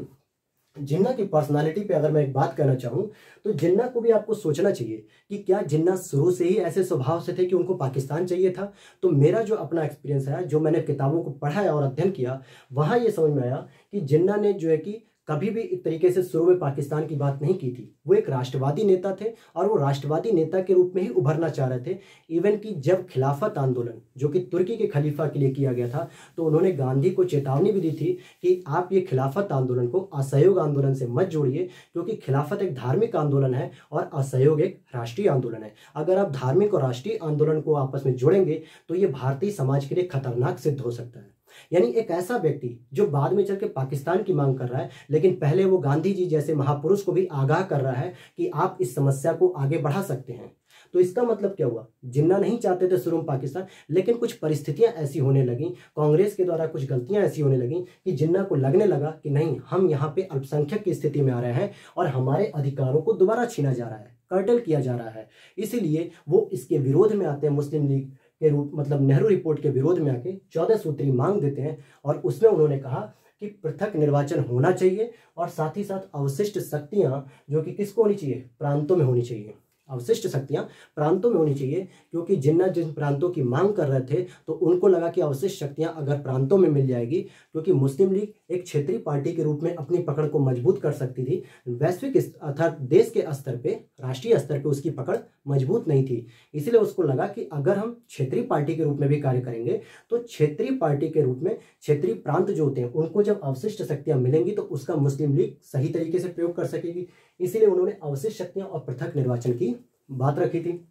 जिन्ना की पर्सनालिटी पे अगर मैं एक बात कहना चाहूँ तो जिन्ना को भी आपको सोचना चाहिए कि क्या जिन्ना शुरू से ही ऐसे स्वभाव से थे कि उनको पाकिस्तान चाहिए था। तो मेरा जो अपना एक्सपीरियंस है, जो मैंने किताबों को पढ़ा है और अध्ययन किया, वहाँ ये समझ में आया कि जिन्ना ने जो है कि कभी भी एक तरीके से शुरू में पाकिस्तान की बात नहीं की थी। वो एक राष्ट्रवादी नेता थे और वो राष्ट्रवादी नेता के रूप में ही उभरना चाह रहे थे। इवन कि जब खिलाफत आंदोलन जो कि तुर्की के खलीफा के लिए किया गया था, तो उन्होंने गांधी को चेतावनी भी दी थी कि आप ये खिलाफत आंदोलन को असहयोग आंदोलन से मत जोड़िए, क्योंकि खिलाफत एक धार्मिक आंदोलन है और असहयोग एक राष्ट्रीय आंदोलन है। अगर आप धार्मिक और राष्ट्रीय आंदोलन को आपस में जोड़ेंगे तो ये भारतीय समाज के लिए खतरनाक सिद्ध हो सकता है। यानी एक ऐसा व्यक्ति जो बाद में चल के पाकिस्तान की मांग कर रहा है, लेकिन पहले वो गांधी जी जैसे महापुरुष को भी आगाह कर रहा है कि आप इस समस्या को आगे बढ़ा सकते हैं। तो इसका मतलब क्या हुआ, जिन्ना नहीं चाहते थे शुरू में पाकिस्तान, लेकिन कुछ परिस्थितियां ऐसी होने लगी, कांग्रेस के द्वारा कुछ गलतियां ऐसी होने लगी कि जिन्ना को लगने लगा कि नहीं, हम यहाँ पे अल्पसंख्यक की स्थिति में आ रहे हैं और हमारे अधिकारों को दोबारा छीना जा रहा है, कर्टल किया जा रहा है। इसीलिए वो इसके विरोध में आते हैं, मुस्लिम लीग के रूप मतलब नेहरू रिपोर्ट के विरोध में आके 14 सूत्री मांग देते हैं। और उसमें उन्होंने कहा कि पृथक निर्वाचन होना चाहिए और साथ ही साथ अवशिष्ट शक्तियां जो कि किसको होनी चाहिए, प्रांतों में होनी चाहिए। अवशिष्ट शक्तियां प्रांतों में होनी चाहिए, क्योंकि जिन्ना जिन प्रांतों की मांग कर रहे थे तो उनको लगा कि अवशिष्ट शक्तियां अगर प्रांतों में मिल जाएगी, क्योंकि मुस्लिम लीग एक क्षेत्रीय पार्टी के रूप में अपनी पकड़ को मजबूत कर सकती थी। वैश्विक अर्थात देश के स्तर पे, राष्ट्रीय स्तर पे उसकी पकड़ मजबूत नहीं थी। इसलिए उसको लगा कि अगर हम क्षेत्रीय पार्टी के रूप में भी कार्य करेंगे तो क्षेत्रीय पार्टी के रूप में क्षेत्रीय प्रांत जो होते हैं उनको जब अवशिष्ट शक्तियां मिलेंगी तो उसका मुस्लिम लीग सही तरीके से प्रयोग कर सकेगी। इसीलिए उन्होंने अवशिष्ट शक्तियां और पृथक निर्वाचन की बात रखी थी।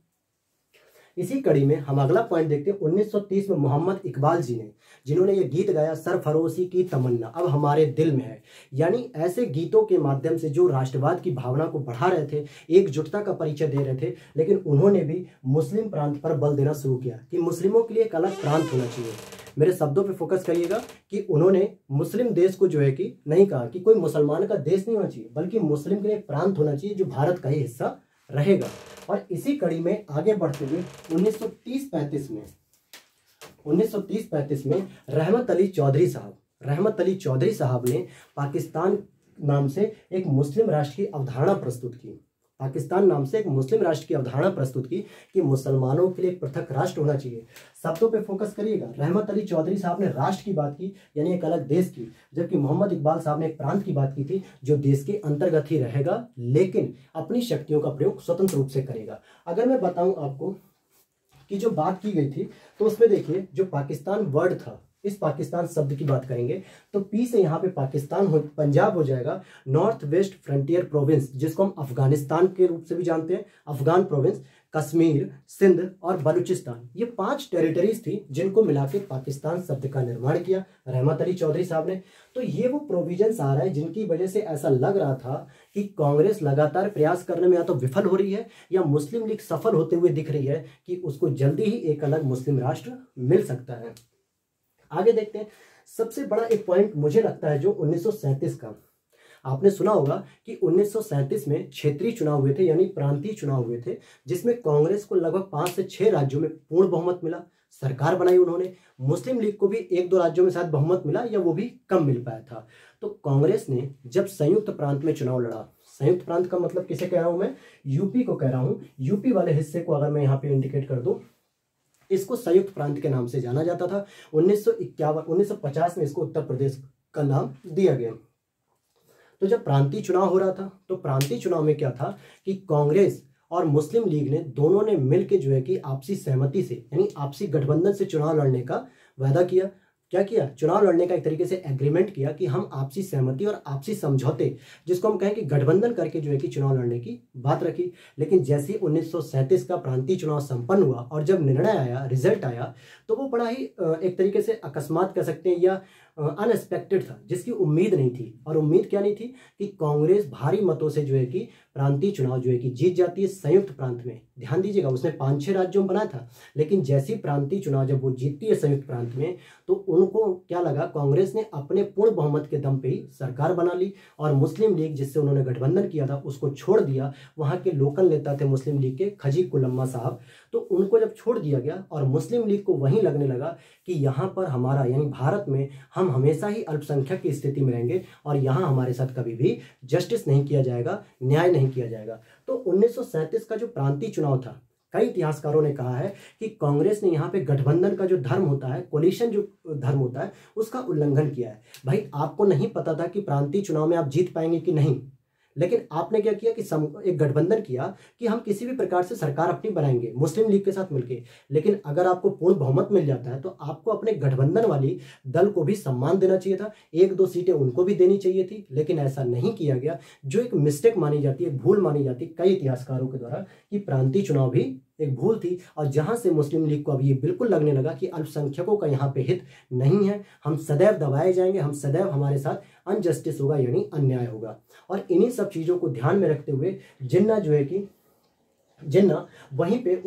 इसी कड़ी में हम अगला पॉइंट देखते हैं 1930 में मोहम्मद इकबाल जी ने, जिन्होंने ये गीत गाया सरफरोशी की तमन्ना अब हमारे दिल में है। यानी ऐसे गीतों के माध्यम से जो राष्ट्रवाद की भावना को बढ़ा रहे थे, एकजुटता का परिचय दे रहे थे, लेकिन उन्होंने भी मुस्लिम प्रांत पर बल देना शुरू किया कि मुस्लिमों के लिए एक अलग प्रांत होना चाहिए। मेरे शब्दों पे फोकस करिएगा कि उन्होंने मुस्लिम देश को जो है कि नहीं कहा कि कोई मुसलमान का देश नहीं होना चाहिए, बल्कि मुस्लिम के लिए एक प्रांत होना चाहिए जो भारत का ही हिस्सा रहेगा। और इसी कड़ी में आगे बढ़ते हुए 1930-35 में रहमत अली चौधरी साहब ने पाकिस्तान नाम से एक मुस्लिम राष्ट्र की अवधारणा प्रस्तुत की। कि मुसलमानों के लिए एक पृथक राष्ट्र होना चाहिए। शब्दों पे फोकस करिएगा। रहमत अली चौधरी साहब ने राष्ट्र की बात की, यानी एक अलग देश की, जबकि मोहम्मद इकबाल साहब ने एक प्रांत की बात की थी जो देश के अंतर्गत ही रहेगा, लेकिन अपनी शक्तियों का प्रयोग स्वतंत्र रूप से करेगा। अगर मैं बताऊं आपको कि जो बात की गई थी, तो उसमें देखिए जो पाकिस्तान वर्ड था, इस पाकिस्तान शब्द की बात करेंगे तो पी से यहाँ पे पाकिस्तान पंजाब हो जाएगा, नॉर्थ वेस्ट फ्रंटियर प्रोविंस जिसको हम अफगानिस्तान के रूप से भी जानते हैं, अफगान प्रोविंस, कश्मीर, सिंध और बलूचिस्तान, ये 5 टेरिटरीज थी जिनको मिला के पाकिस्तान शब्द का निर्माण किया रहमत अली चौधरी साहब ने। तो ये वो प्रोविजंस आ रहा है जिनकी वजह से ऐसा लग रहा था कि कांग्रेस लगातार प्रयास करने में या तो विफल हो रही है या मुस्लिम लीग सफल होते हुए दिख रही है कि उसको जल्दी ही एक अलग मुस्लिम राष्ट्र मिल सकता है। आगे देखते हैं। सबसे बड़ा एक पॉइंट मुझे लगता है जो 1937 का, आपने सुना होगा कि 1937 में क्षेत्रीय चुनाव हुए थे, यानी प्रांतीय चुनाव हुए थे, जिसमें कांग्रेस को लगभग 5 से 6 राज्यों में पूर्ण बहुमत मिला, सरकार बनाई उन्होंने। मुस्लिम लीग को भी 1-2 राज्यों में शायद बहुमत मिला या वो भी कम मिल पाया था। तो कांग्रेस ने जब संयुक्त प्रांत में चुनाव लड़ा, संयुक्त प्रांत का मतलब किसे कह रहा हूं मैं, यूपी को कह रहा हूं, यूपी वाले हिस्से को अगर मैं यहाँ पे इंडिकेट कर दूं, इसको संयुक्त प्रांत के नाम से जाना जाता था। 1950 में इसको उत्तर प्रदेश का नाम दिया गया। तो जब प्रांतीय चुनाव हो रहा था, तो प्रांतीय चुनाव में क्या था कि कांग्रेस और मुस्लिम लीग ने दोनों ने मिलकर जो है कि आपसी सहमति से, यानी आपसी गठबंधन से चुनाव लड़ने का वादा किया। क्या किया, चुनाव लड़ने का एक तरीके से एग्रीमेंट किया कि हम आपसी सहमति और आपसी समझौते, जिसको हम कहें कि गठबंधन करके जो है कि चुनाव लड़ने की बात रखी। लेकिन जैसे 1937 का प्रांतीय चुनाव संपन्न हुआ और जब निर्णय आया, रिजल्ट आया, तो वो बड़ा ही एक तरीके से अकस्मात कह सकते हैं या अनएक्सपेक्टेड था, जिसकी उम्मीद नहीं थी। और उम्मीद क्या नहीं थी कि कांग्रेस भारी मतों से जो है कि प्रांतीय चुनाव जो है कि जीत जाती है संयुक्त प्रांत में। ध्यान दीजिएगा, उसने 5-6 राज्यों में बनाया था, लेकिन जैसी प्रांतीय चुनाव जब वो जीतती है संयुक्त प्रांत में, तो उनको क्या लगा, कांग्रेस ने अपने पूर्ण बहुमत के दम पे ही सरकार बना ली और मुस्लिम लीग जिससे उन्होंने गठबंधन किया था उसको छोड़ दिया। वहां के लोकल नेता थे मुस्लिम लीग के खजी कुलम्मा साहब, तो उनको जब छोड़ दिया गया और मुस्लिम लीग को वहीं लगने लगा कि यहाँ पर हमारा यानी भारत में हम हमेशा ही अल्पसंख्यक की स्थिति में रहेंगे और यहाँ हमारे साथ कभी भी जस्टिस नहीं किया जाएगा, न्याय नहीं किया जाएगा। तो 1937 का जो प्रांतीय चुनाव था, कई इतिहासकारों ने कहा है कि कांग्रेस ने यहाँ पे गठबंधन का जो धर्म होता है, कोलिशन जो धर्म होता है, उसका उल्लंघन किया है। भाई आपको नहीं पता था कि प्रांतीय चुनाव में आप जीत पाएंगे कि नहीं, लेकिन आपने क्या किया कि एक गठबंधन किया कि हम किसी भी प्रकार से सरकार अपनी बनाएंगे मुस्लिम लीग के साथ मिलकर। लेकिन अगर आपको पूर्ण बहुमत मिल जाता है तो आपको अपने गठबंधन वाली दल को भी सम्मान देना चाहिए था, 1-2 सीटें उनको भी देनी चाहिए थी, लेकिन ऐसा नहीं किया गया, जो एक मिस्टेक मानी जाती है, भूल मानी जाती है कई इतिहासकारों के द्वारा कि प्रांतीय चुनाव भी एक भूल थी। और जहां से मुस्लिम लीग को अब ये बिल्कुल लगने लगा कि अल्पसंख्यकों का यहाँ पे हित नहीं है, हम सदैव दबाए जाएंगे, हम सदैव हमारे साथ अनजस्टिस होगा यानी अन्याय होगा। और इन्हीं सब चीज़ों को ध्यान में रखते हुए जिन्ना जो है कि जिन्ना वहीं पे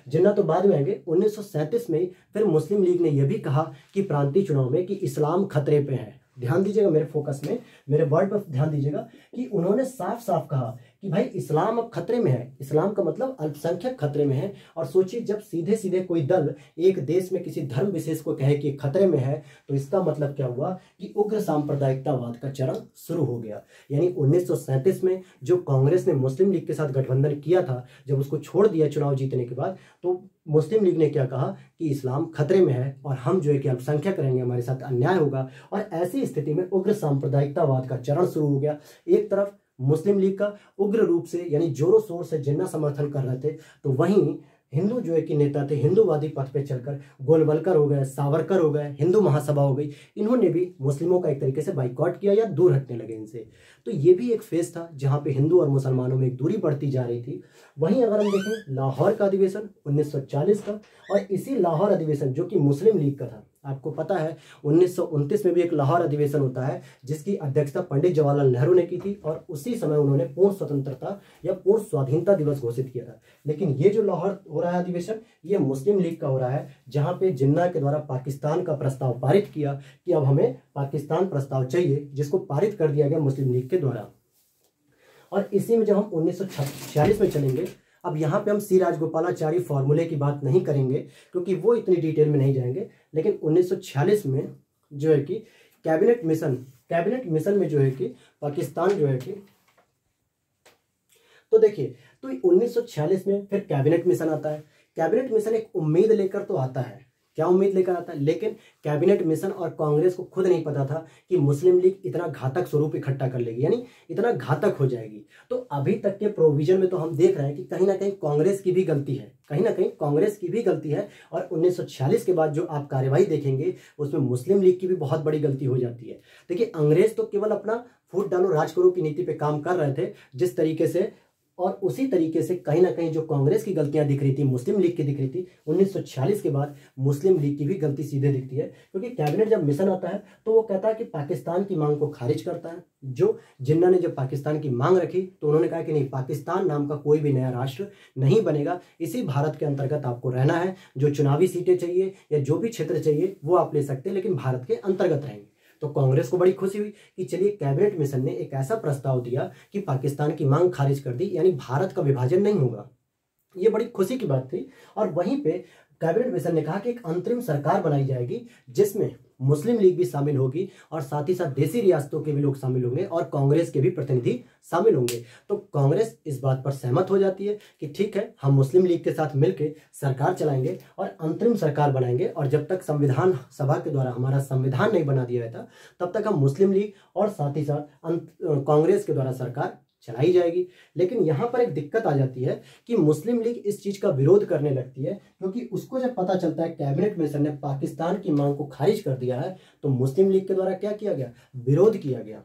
जिन्ना तो बाद में आएंगे, 1937 में फिर मुस्लिम लीग ने यह भी कहा कि प्रांतीय चुनाव में कि इस्लाम खतरे पे है। ध्यान दीजिएगा मेरे फोकस में, मेरे वर्ड पर ध्यान दीजिएगा कि उन्होंने साफ साफ कहा कि भाई इस्लाम अब खतरे में है। इस्लाम का मतलब अल्पसंख्यक खतरे में है। और सोचिए जब सीधे सीधे कोई दल एक देश में किसी धर्म विशेष को कहे कि खतरे में है, तो इसका मतलब क्या हुआ कि उग्र सांप्रदायिकतावाद का चरण शुरू हो गया। यानी 1937 में जो कांग्रेस ने मुस्लिम लीग के साथ गठबंधन किया था, जब उसको छोड़ दिया चुनाव जीतने के बाद, तो मुस्लिम लीग ने क्या कहा कि इस्लाम खतरे में है और हम जो है कि अल्पसंख्यक रहेंगे, हमारे साथ अन्याय होगा। और ऐसी स्थिति में उग्र सांप्रदायिकतावाद का चरण शुरू हो गया। एक तरफ मुस्लिम लीग का उग्र रूप से यानी जोरों शोर से जिन्ना समर्थन कर रहे थे, तो वहीं हिंदू जो है कि नेता थे, हिंदूवादी पथ पे चलकर गोलवलकर हो गए, सावरकर हो गए, हिंदू महासभा हो गई, इन्होंने भी मुस्लिमों का एक तरीके से बाइकआउट किया या दूर हटने लगे इनसे। तो ये भी एक फेज था जहां पे हिंदू और मुसलमानों में एक दूरी बढ़ती जा रही थी। वहीं अगर हम देखें लाहौर का अधिवेशन 1940 का, और इसी लाहौर अधिवेशन जो कि मुस्लिम लीग का था, आपको पता है 1929 में भी एक लाहौर अधिवेशन होता है जिसकी अध्यक्षता पंडित जवाहरलाल नेहरू ने की थी और उसी समय उन्होंने पूर्ण स्वतंत्रता या पूर्ण स्वाधीनता दिवस घोषित किया था। लेकिन ये जो लाहौर हो रहा है अधिवेशन, ये मुस्लिम लीग का हो रहा है, जहां पे जिन्ना के द्वारा पाकिस्तान का प्रस्ताव पारित किया कि अब हमें पाकिस्तान प्रस्ताव चाहिए, जिसको पारित कर दिया गया मुस्लिम लीग के द्वारा। और इसी में जब हम 1946 में चलेंगे, अब यहाँ पे हम सी राजगोपालाचारी फॉर्मूले की बात नहीं करेंगे क्योंकि वो इतनी डिटेल में नहीं जाएंगे, लेकिन 1946 में जो है कि कैबिनेट मिशन में जो है कि पाकिस्तान जो है कि, तो देखिए, तो 1946 में फिर कैबिनेट मिशन आता है। कैबिनेट मिशन एक उम्मीद लेकर तो आता है, क्या उम्मीद लेकर आता है, लेकिन कैबिनेट मिशन और कांग्रेस को खुद नहीं पता था कि मुस्लिम लीग इतना घातक स्वरूप इकट्ठा कर लेगी, यानी इतना घातक हो जाएगी। तो अभी तक के प्रोविजन में तो हम देख रहे हैं कि कहीं ना कहीं कांग्रेस की भी गलती है, कहीं ना कहीं कांग्रेस की भी गलती है। और 1946 के बाद जो आप कार्यवाही देखेंगे उसमें मुस्लिम लीग की भी बहुत बड़ी गलती हो जाती है। देखिए, अंग्रेज तो केवल अपना फूट डालो राज करो की नीति पे काम कर रहे थे जिस तरीके से, और उसी तरीके से कहीं ना कहीं जो कांग्रेस की गलतियां दिख रही थी, मुस्लिम लीग की दिख रही थी। 1946 के बाद मुस्लिम लीग की भी गलती सीधे दिखती है, क्योंकि कैबिनेट जब मिशन आता है तो वो कहता है कि पाकिस्तान की मांग को खारिज करता है। जो जिन्ना ने जब पाकिस्तान की मांग रखी तो उन्होंने कहा कि नहीं, पाकिस्तान नाम का कोई भी नया राष्ट्र नहीं बनेगा, इसी भारत के अंतर्गत आपको रहना है, जो चुनावी सीटें चाहिए या जो भी क्षेत्र चाहिए वो आप ले सकते हैं, लेकिन भारत के अंतर्गत रहेंगे। तो कांग्रेस को बड़ी खुशी हुई कि चलिए कैबिनेट मिशन ने एक ऐसा प्रस्ताव दिया कि पाकिस्तान की मांग खारिज कर दी, यानी भारत का विभाजन नहीं होगा। ये बड़ी खुशी की बात थी। और वहीं पे कैबिनेट मिशन ने कहा कि एक अंतरिम सरकार बनाई जाएगी जिसमें मुस्लिम लीग भी शामिल होगी और साथ ही साथ देसी रियासतों के भी लोग शामिल होंगे और कांग्रेस के भी प्रतिनिधि शामिल होंगे। तो कांग्रेस इस बात पर सहमत हो जाती है कि ठीक है, हम मुस्लिम लीग के साथ मिलकर सरकार चलाएंगे और अंतरिम सरकार बनाएंगे, और जब तक संविधान सभा के द्वारा हमारा संविधान नहीं बना दिया जाता तब तक हम मुस्लिम लीग और साथ ही साथ कांग्रेस के द्वारा सरकार चलाई जाएगी। लेकिन यहां पर एक दिक्कत आ जाती है कि मुस्लिम लीग इस चीज का विरोध करने लगती है, क्योंकि उसको जब पता चलता है कैबिनेट मिशन ने पाकिस्तान की मांग को खारिज कर दिया है, तो मुस्लिम लीग के द्वारा क्या किया गया, विरोध किया गया।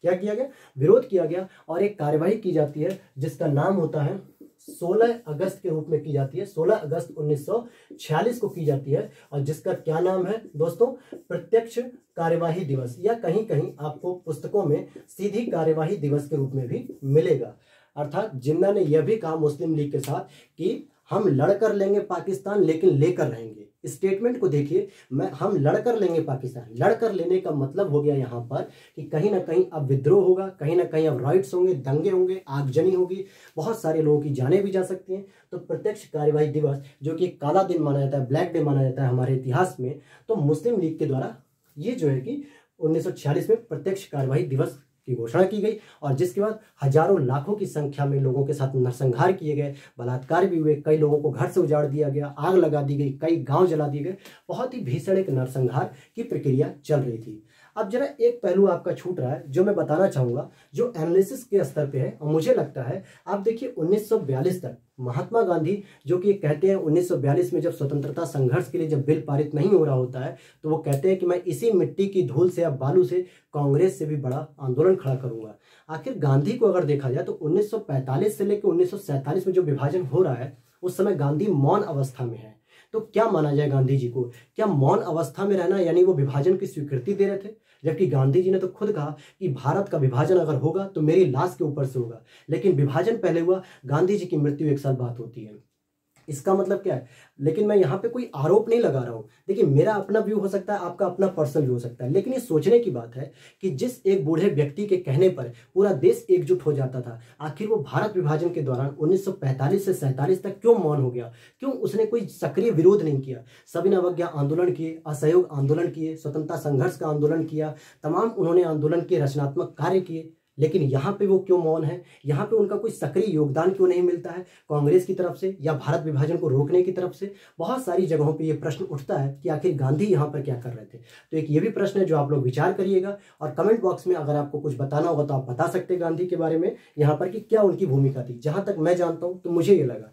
क्या किया गया, विरोध किया गया, और एक कार्यवाही की जाती है जिसका नाम होता है 16 अगस्त के रूप में की जाती है। 16 अगस्त 1946 को की जाती है, और जिसका क्या नाम है दोस्तों, प्रत्यक्ष कार्यवाही दिवस, या कहीं कहीं आपको पुस्तकों में सीधी कार्यवाही दिवस के रूप में भी मिलेगा। अर्थात जिन्ना ने यह भी कहा मुस्लिम लीग के साथ कि हम लड़कर लेंगे पाकिस्तान, लेकिन लेकर रहेंगे, स्टेटमेंट को देखिए, हम लड़ कर लेंगे पाकिस्तान, लड़ कर लेने का मतलब हो गया यहाँ पर कि कहीं ना कहीं अब विद्रोह होगा, कहीं ना कहीं अब राइट्स होंगे, दंगे होंगे, आगजनी होगी, बहुत सारे लोगों की जानें भी जा सकती हैं। तो प्रत्यक्ष कार्यवाही दिवस जो कि काला दिन माना जाता है, ब्लैक डे माना जाता है हमारे इतिहास में, तो मुस्लिम लीग के द्वारा ये जो है कि 1946 में प्रत्यक्ष कार्यवाही दिवस की घोषणा की गई, और जिसके बाद हजारों लाखों की संख्या में लोगों के साथ नरसंहार किए गए, बलात्कार भी हुए, कई लोगों को घर से उजाड़ दिया गया, आग लगा दी गई, कई गांव जला दिए गए। बहुत ही भीषण एक नरसंहार की प्रक्रिया चल रही थी। अब जरा एक पहलू आपका छूट रहा है जो मैं बताना चाहूंगा, जो एनालिसिस के स्तर पे है, और मुझे लगता है आप देखिए 1942 तक महात्मा गांधी जो कि कहते हैं 1942 में जब स्वतंत्रता संघर्ष के लिए जब बिल पारित नहीं हो रहा होता है, तो वो कहते हैं कि मैं इसी मिट्टी की धूल से या बालू से कांग्रेस से भी बड़ा आंदोलन खड़ा करूंगा। आखिर गांधी को अगर देखा जाए तो 1945 से लेकर 1947 में जो विभाजन हो रहा है, उस समय गांधी मौन अवस्था में है। तो क्या माना जाए गांधी जी को, क्या मौन अवस्था में रहना यानी वो विभाजन की स्वीकृति दे रहे थे? जबकि गांधी जी ने तो खुद कहा कि भारत का विभाजन अगर होगा तो मेरी लाश के ऊपर से होगा, लेकिन विभाजन पहले हुआ, गांधी जी की मृत्यु 1 साल बाद होती है। इसका मतलब क्या है? लेकिन मैं यहाँ पे कोई आरोप नहीं लगा रहा हूं। देखिए, मेरा अपना व्यू हो सकता है, आपका अपना पर्सनल व्यू हो सकता है, लेकिन ये सोचने की बात है कि जिस एक बूढ़े व्यक्ति के कहने पर पूरा देश एकजुट हो जाता था, आखिर वो भारत विभाजन के दौरान 1945 से 47 तक क्यों मौन हो गया? क्यों उसने कोई सक्रिय विरोध नहीं किया? सविनय अवज्ञा आंदोलन किए, असहयोग आंदोलन किए, स्वतंत्रता संघर्ष का आंदोलन किया, तमाम उन्होंने आंदोलन के रचनात्मक कार्य किए, लेकिन यहाँ पे वो क्यों मौन है? यहाँ पे उनका कोई सक्रिय योगदान क्यों नहीं मिलता है कांग्रेस की तरफ से या भारत विभाजन को रोकने की तरफ से? बहुत सारी जगहों पे ये प्रश्न उठता है कि आखिर गांधी यहाँ पर क्या कर रहे थे। तो एक ये भी प्रश्न है जो आप लोग विचार करिएगा, और कमेंट बॉक्स में अगर आपको कुछ बताना होगा तो आप बता सकते हैं गांधी के बारे में यहाँ पर कि क्या उनकी भूमिका थी। जहां तक मैं जानता हूं तो मुझे ये लगा।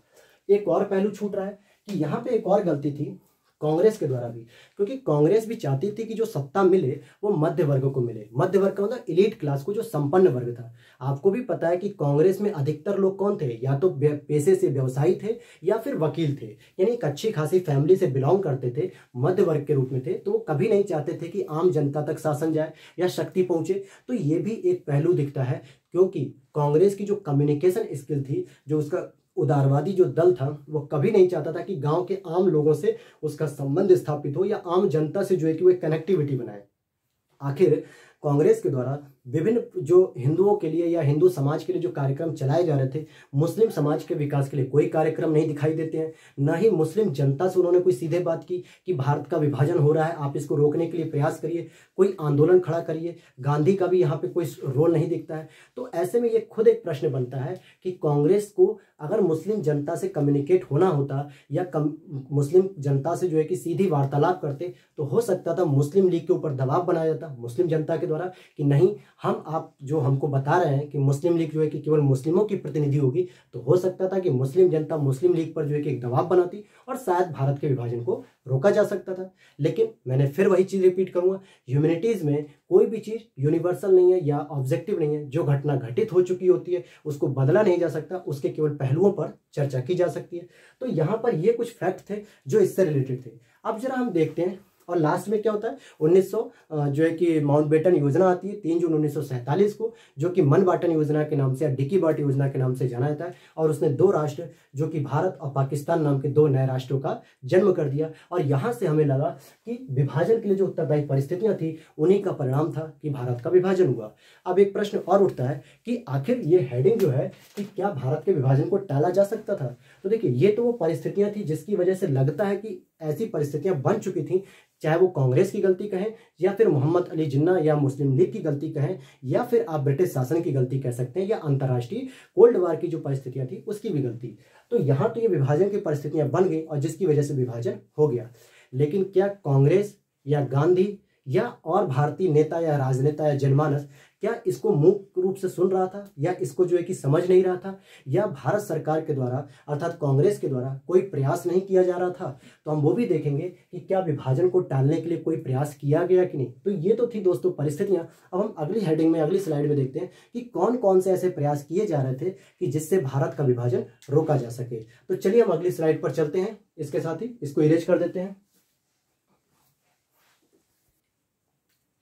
एक और पहलू छूट रहा है कि यहाँ पे एक और गलती थी कांग्रेस के द्वारा भी, क्योंकि कांग्रेस भी चाहती थी कि जो सत्ता मिले वो मध्य वर्ग को मिले। मध्य वर्ग का मतलब इलीट क्लास को, जो संपन्न वर्ग था। आपको भी पता है कि कांग्रेस में अधिकतर लोग कौन थे? या तो पेशे से व्यवसायी थे या फिर वकील थे, यानी एक अच्छी खासी फैमिली से बिलोंग करते थे, मध्य वर्ग के रूप में थे। तो वो कभी नहीं चाहते थे कि आम जनता तक शासन जाए या शक्ति पहुंचे। तो ये भी एक पहलू दिखता है, क्योंकि कांग्रेस की जो कम्युनिकेशन स्किल थी, जो उसका उदारवादी जो दल था, वो कभी नहीं चाहता था कि गांव के आम लोगों से उसका संबंध स्थापित हो या आम जनता से जो है कि वो एक कनेक्टिविटी बनाए। आखिर कांग्रेस के द्वारा विभिन्न जो हिंदुओं के लिए या हिंदू समाज के लिए जो कार्यक्रम चलाए जा रहे थे, मुस्लिम समाज के विकास के लिए कोई कार्यक्रम नहीं दिखाई देते हैं। न ही मुस्लिम जनता से उन्होंने कोई सीधे बात की कि भारत का विभाजन हो रहा है, आप इसको रोकने के लिए प्रयास करिए, कोई आंदोलन खड़ा करिए। गांधी का भी यहाँ पे कोई रोल नहीं दिखता है। तो ऐसे में ये खुद एक प्रश्न बनता है कि कांग्रेस को अगर मुस्लिम जनता से कम्युनिकेट होना होता या मुस्लिम जनता से जो है कि सीधी वार्तालाप करते, तो हो सकता था मुस्लिम लीग के ऊपर दबाव बनाया जाता मुस्लिम जनता के द्वारा कि नहीं, हम आप जो हमको बता रहे हैं कि मुस्लिम लीग जो है कि केवल मुस्लिमों की प्रतिनिधि होगी, तो हो सकता था कि मुस्लिम जनता मुस्लिम लीग पर जो है कि एक दबाव बनाती और शायद भारत के विभाजन को रोका जा सकता था। लेकिन मैंने फिर वही चीज रिपीट करूंगा, ह्यूमैनिटीज में कोई भी चीज यूनिवर्सल नहीं है या ऑब्जेक्टिव नहीं है। जो घटना घटित हो चुकी होती है उसको बदला नहीं जा सकता, उसके केवल पहलुओं पर चर्चा की जा सकती है। तो यहाँ पर ये कुछ फैक्ट थे जो इससे रिलेटेड थे। अब जरा हम देखते हैं, और लास्ट में क्या होता है, 1900 जो है कि माउंटबेटन योजना आती है 3 जून 1947 को, जो कि मन बाटन योजना के नाम से या डिकी बाट योजना के नाम से जाना जाता है। और उसने 2 राष्ट्र जो कि भारत और पाकिस्तान नाम के 2 नए राष्ट्रों का जन्म कर दिया। और यहाँ से हमें लगा कि विभाजन के लिए जो उत्तरदायी परिस्थितियां थी, उन्हीं का परिणाम था कि भारत का विभाजन हुआ। अब एक प्रश्न और उठता है कि आखिर ये हेडिंग जो है कि क्या भारत के विभाजन को टाला जा सकता था? तो देखिए, ये तो वो परिस्थितियां थी जिसकी वजह से लगता है कि ऐसी परिस्थितियां बन चुकी थी, चाहे वो कांग्रेस की गलती कहें या फिर मोहम्मद अली जिन्ना या मुस्लिम लीग की गलती कहें, या फिर आप ब्रिटिश शासन की गलती कह सकते हैं, या अंतर्राष्ट्रीय कोल्ड वार की जो परिस्थितियां थी उसकी भी गलती। तो यहां तो ये विभाजन की परिस्थितियां बन गई और जिसकी वजह से विभाजन हो गया। लेकिन क्या कांग्रेस या गांधी या और भारतीय नेता या राजनेता या जनमानस क्या इसको मुख्य रूप से सुन रहा था, या इसको जो है कि समझ नहीं रहा था, या भारत सरकार के द्वारा अर्थात कांग्रेस के द्वारा कोई प्रयास नहीं किया जा रहा था? तो हम वो भी देखेंगे कि क्या विभाजन को टालने के लिए कोई प्रयास किया गया कि नहीं। तो ये तो थी दोस्तों परिस्थितियां। अब हम अगली हेडिंग में, अगली स्लाइड में देखते हैं कि कौन कौन से ऐसे प्रयास किए जा रहे थे कि जिससे भारत का विभाजन रोका जा सके। तो चलिए हम अगली स्लाइड पर चलते हैं। इसके साथ ही इसको इरेज कर देते हैं।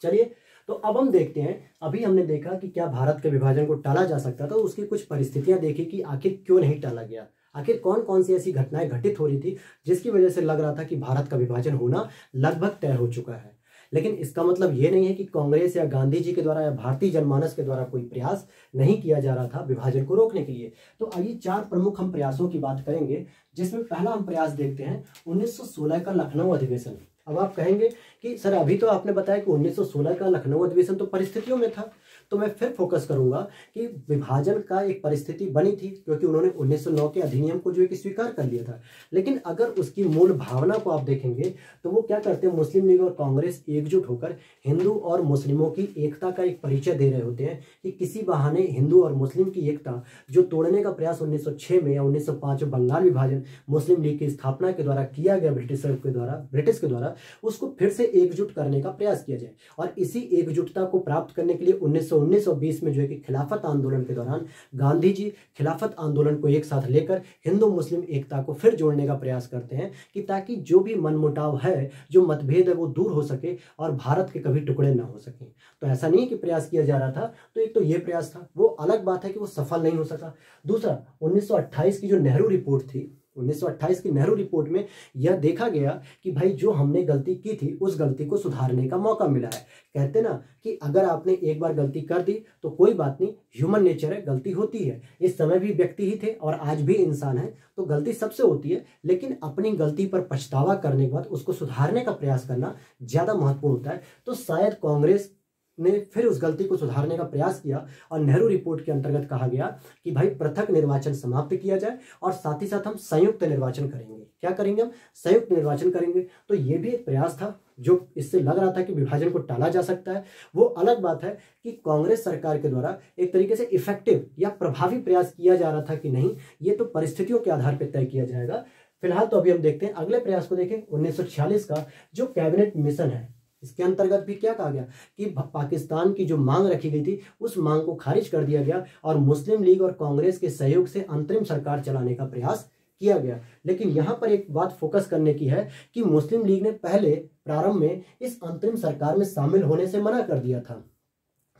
चलिए, तो अब हम देखते हैं, अभी हमने देखा कि क्या भारत के विभाजन को टाला जा सकता था, तो उसकी कुछ परिस्थितियां देखी कि आखिर क्यों नहीं टाला गया। आखिर कौन कौन सी ऐसी घटनाएं घटित हो रही थी जिसकी वजह से लग रहा था कि भारत का विभाजन होना लगभग तय हो चुका है। लेकिन इसका मतलब ये नहीं है कि कांग्रेस या गांधी जी के द्वारा या भारतीय जनमानस के द्वारा कोई प्रयास नहीं किया जा रहा था विभाजन को रोकने के लिए। तो आइए 4 प्रमुख हम प्रयासों की बात करेंगे, जिसमें पहला हम प्रयास देखते हैं 1916 का लखनऊ अधिवेशन। अब आप कहेंगे कि सर अभी तो आपने बताया कि 1916 का लखनऊ अधिवेशन तो परिस्थितियों में था, तो मैं फिर फोकस करूंगा कि विभाजन का एक परिस्थिति बनी थी क्योंकि उन्होंने 1909 के अधिनियम को जो है कि स्वीकार कर लिया था। लेकिन अगर उसकी मूल भावना को आप देखेंगे तो वो क्या करते हैं, मुस्लिम लीग और कांग्रेस एकजुट होकर हिंदू और मुस्लिमों की एकता का एक परिचय दे रहे होते हैं कि किसी बहाने हिंदू और मुस्लिम की एकता जो तोड़ने का प्रयास 1906 में या 1905 में बंगाल विभाजन मुस्लिम लीग की स्थापना के द्वारा किया गया ब्रिटिश के द्वारा उसको फिर से एकजुट करने का प्रयास किया जाए। और इसी एकजुटता को प्राप्त करने के लिए 1919 और 20 में जो है कि खिलाफत आंदोलन के दौरान गांधी जी खिलाफत आंदोलन को एक साथ लेकर हिंदू मुस्लिम एकता को फिर जोड़ने का प्रयास करते हैं कि ताकि जो भी मनमुटाव है, जो मतभेद है, वो दूर हो सके और भारत के कभी टुकड़े ना हो सके। तो ऐसा नहीं कि प्रयास किया जा रहा था, तो एक तो ये प्रयास था, वो अलग बात है कि वो सफल नहीं हो सका। दूसरा 1928 की जो नेहरू रिपोर्ट थी, 1928 की नेहरू रिपोर्ट में यह देखा गया कि भाई जो हमने गलती की थी उस गलती को सुधारने का मौका मिला है। कहते ना कि अगर आपने एक बार गलती कर दी तो कोई बात नहीं, ह्यूमन नेचर है, गलती होती है। इस समय भी व्यक्ति ही थे और आज भी इंसान है, तो गलती सबसे होती है, लेकिन अपनी गलती पर पछतावा करने के बाद उसको सुधारने का प्रयास करना ज्यादा महत्वपूर्ण होता है। तो शायद कांग्रेस ने फिर उस गलती को सुधारने का प्रयास किया और नेहरू रिपोर्ट के अंतर्गत कहा गया कि भाई पृथक निर्वाचन समाप्त किया जाए और साथ ही साथ हम संयुक्त निर्वाचन करेंगे। क्या करेंगे हम? संयुक्त निर्वाचन करेंगे। तो ये भी एक प्रयास था जो इससे लग रहा था कि विभाजन को टाला जा सकता है। वो अलग बात है कि कांग्रेस सरकार के द्वारा एक तरीके से इफेक्टिव या प्रभावी प्रयास किया जा रहा था कि नहीं, ये तो परिस्थितियों के आधार पर तय किया जाएगा। फिलहाल तो अभी हम देखते हैं अगले प्रयास को। देखें 1946 का जो कैबिनेट मिशन है, इसके अंतर्गत भी क्या कहा गया कि पाकिस्तान की जो मांग रखी गई थी उस मांग को खारिज कर दिया गया और मुस्लिम लीग और कांग्रेस के सहयोग से अंतरिम सरकार चलाने का प्रयास किया गया। लेकिन यहां पर एक बात फोकस करने की है कि मुस्लिम लीग ने पहले प्रारंभ में इस अंतरिम सरकार में शामिल होने से मना कर दिया था।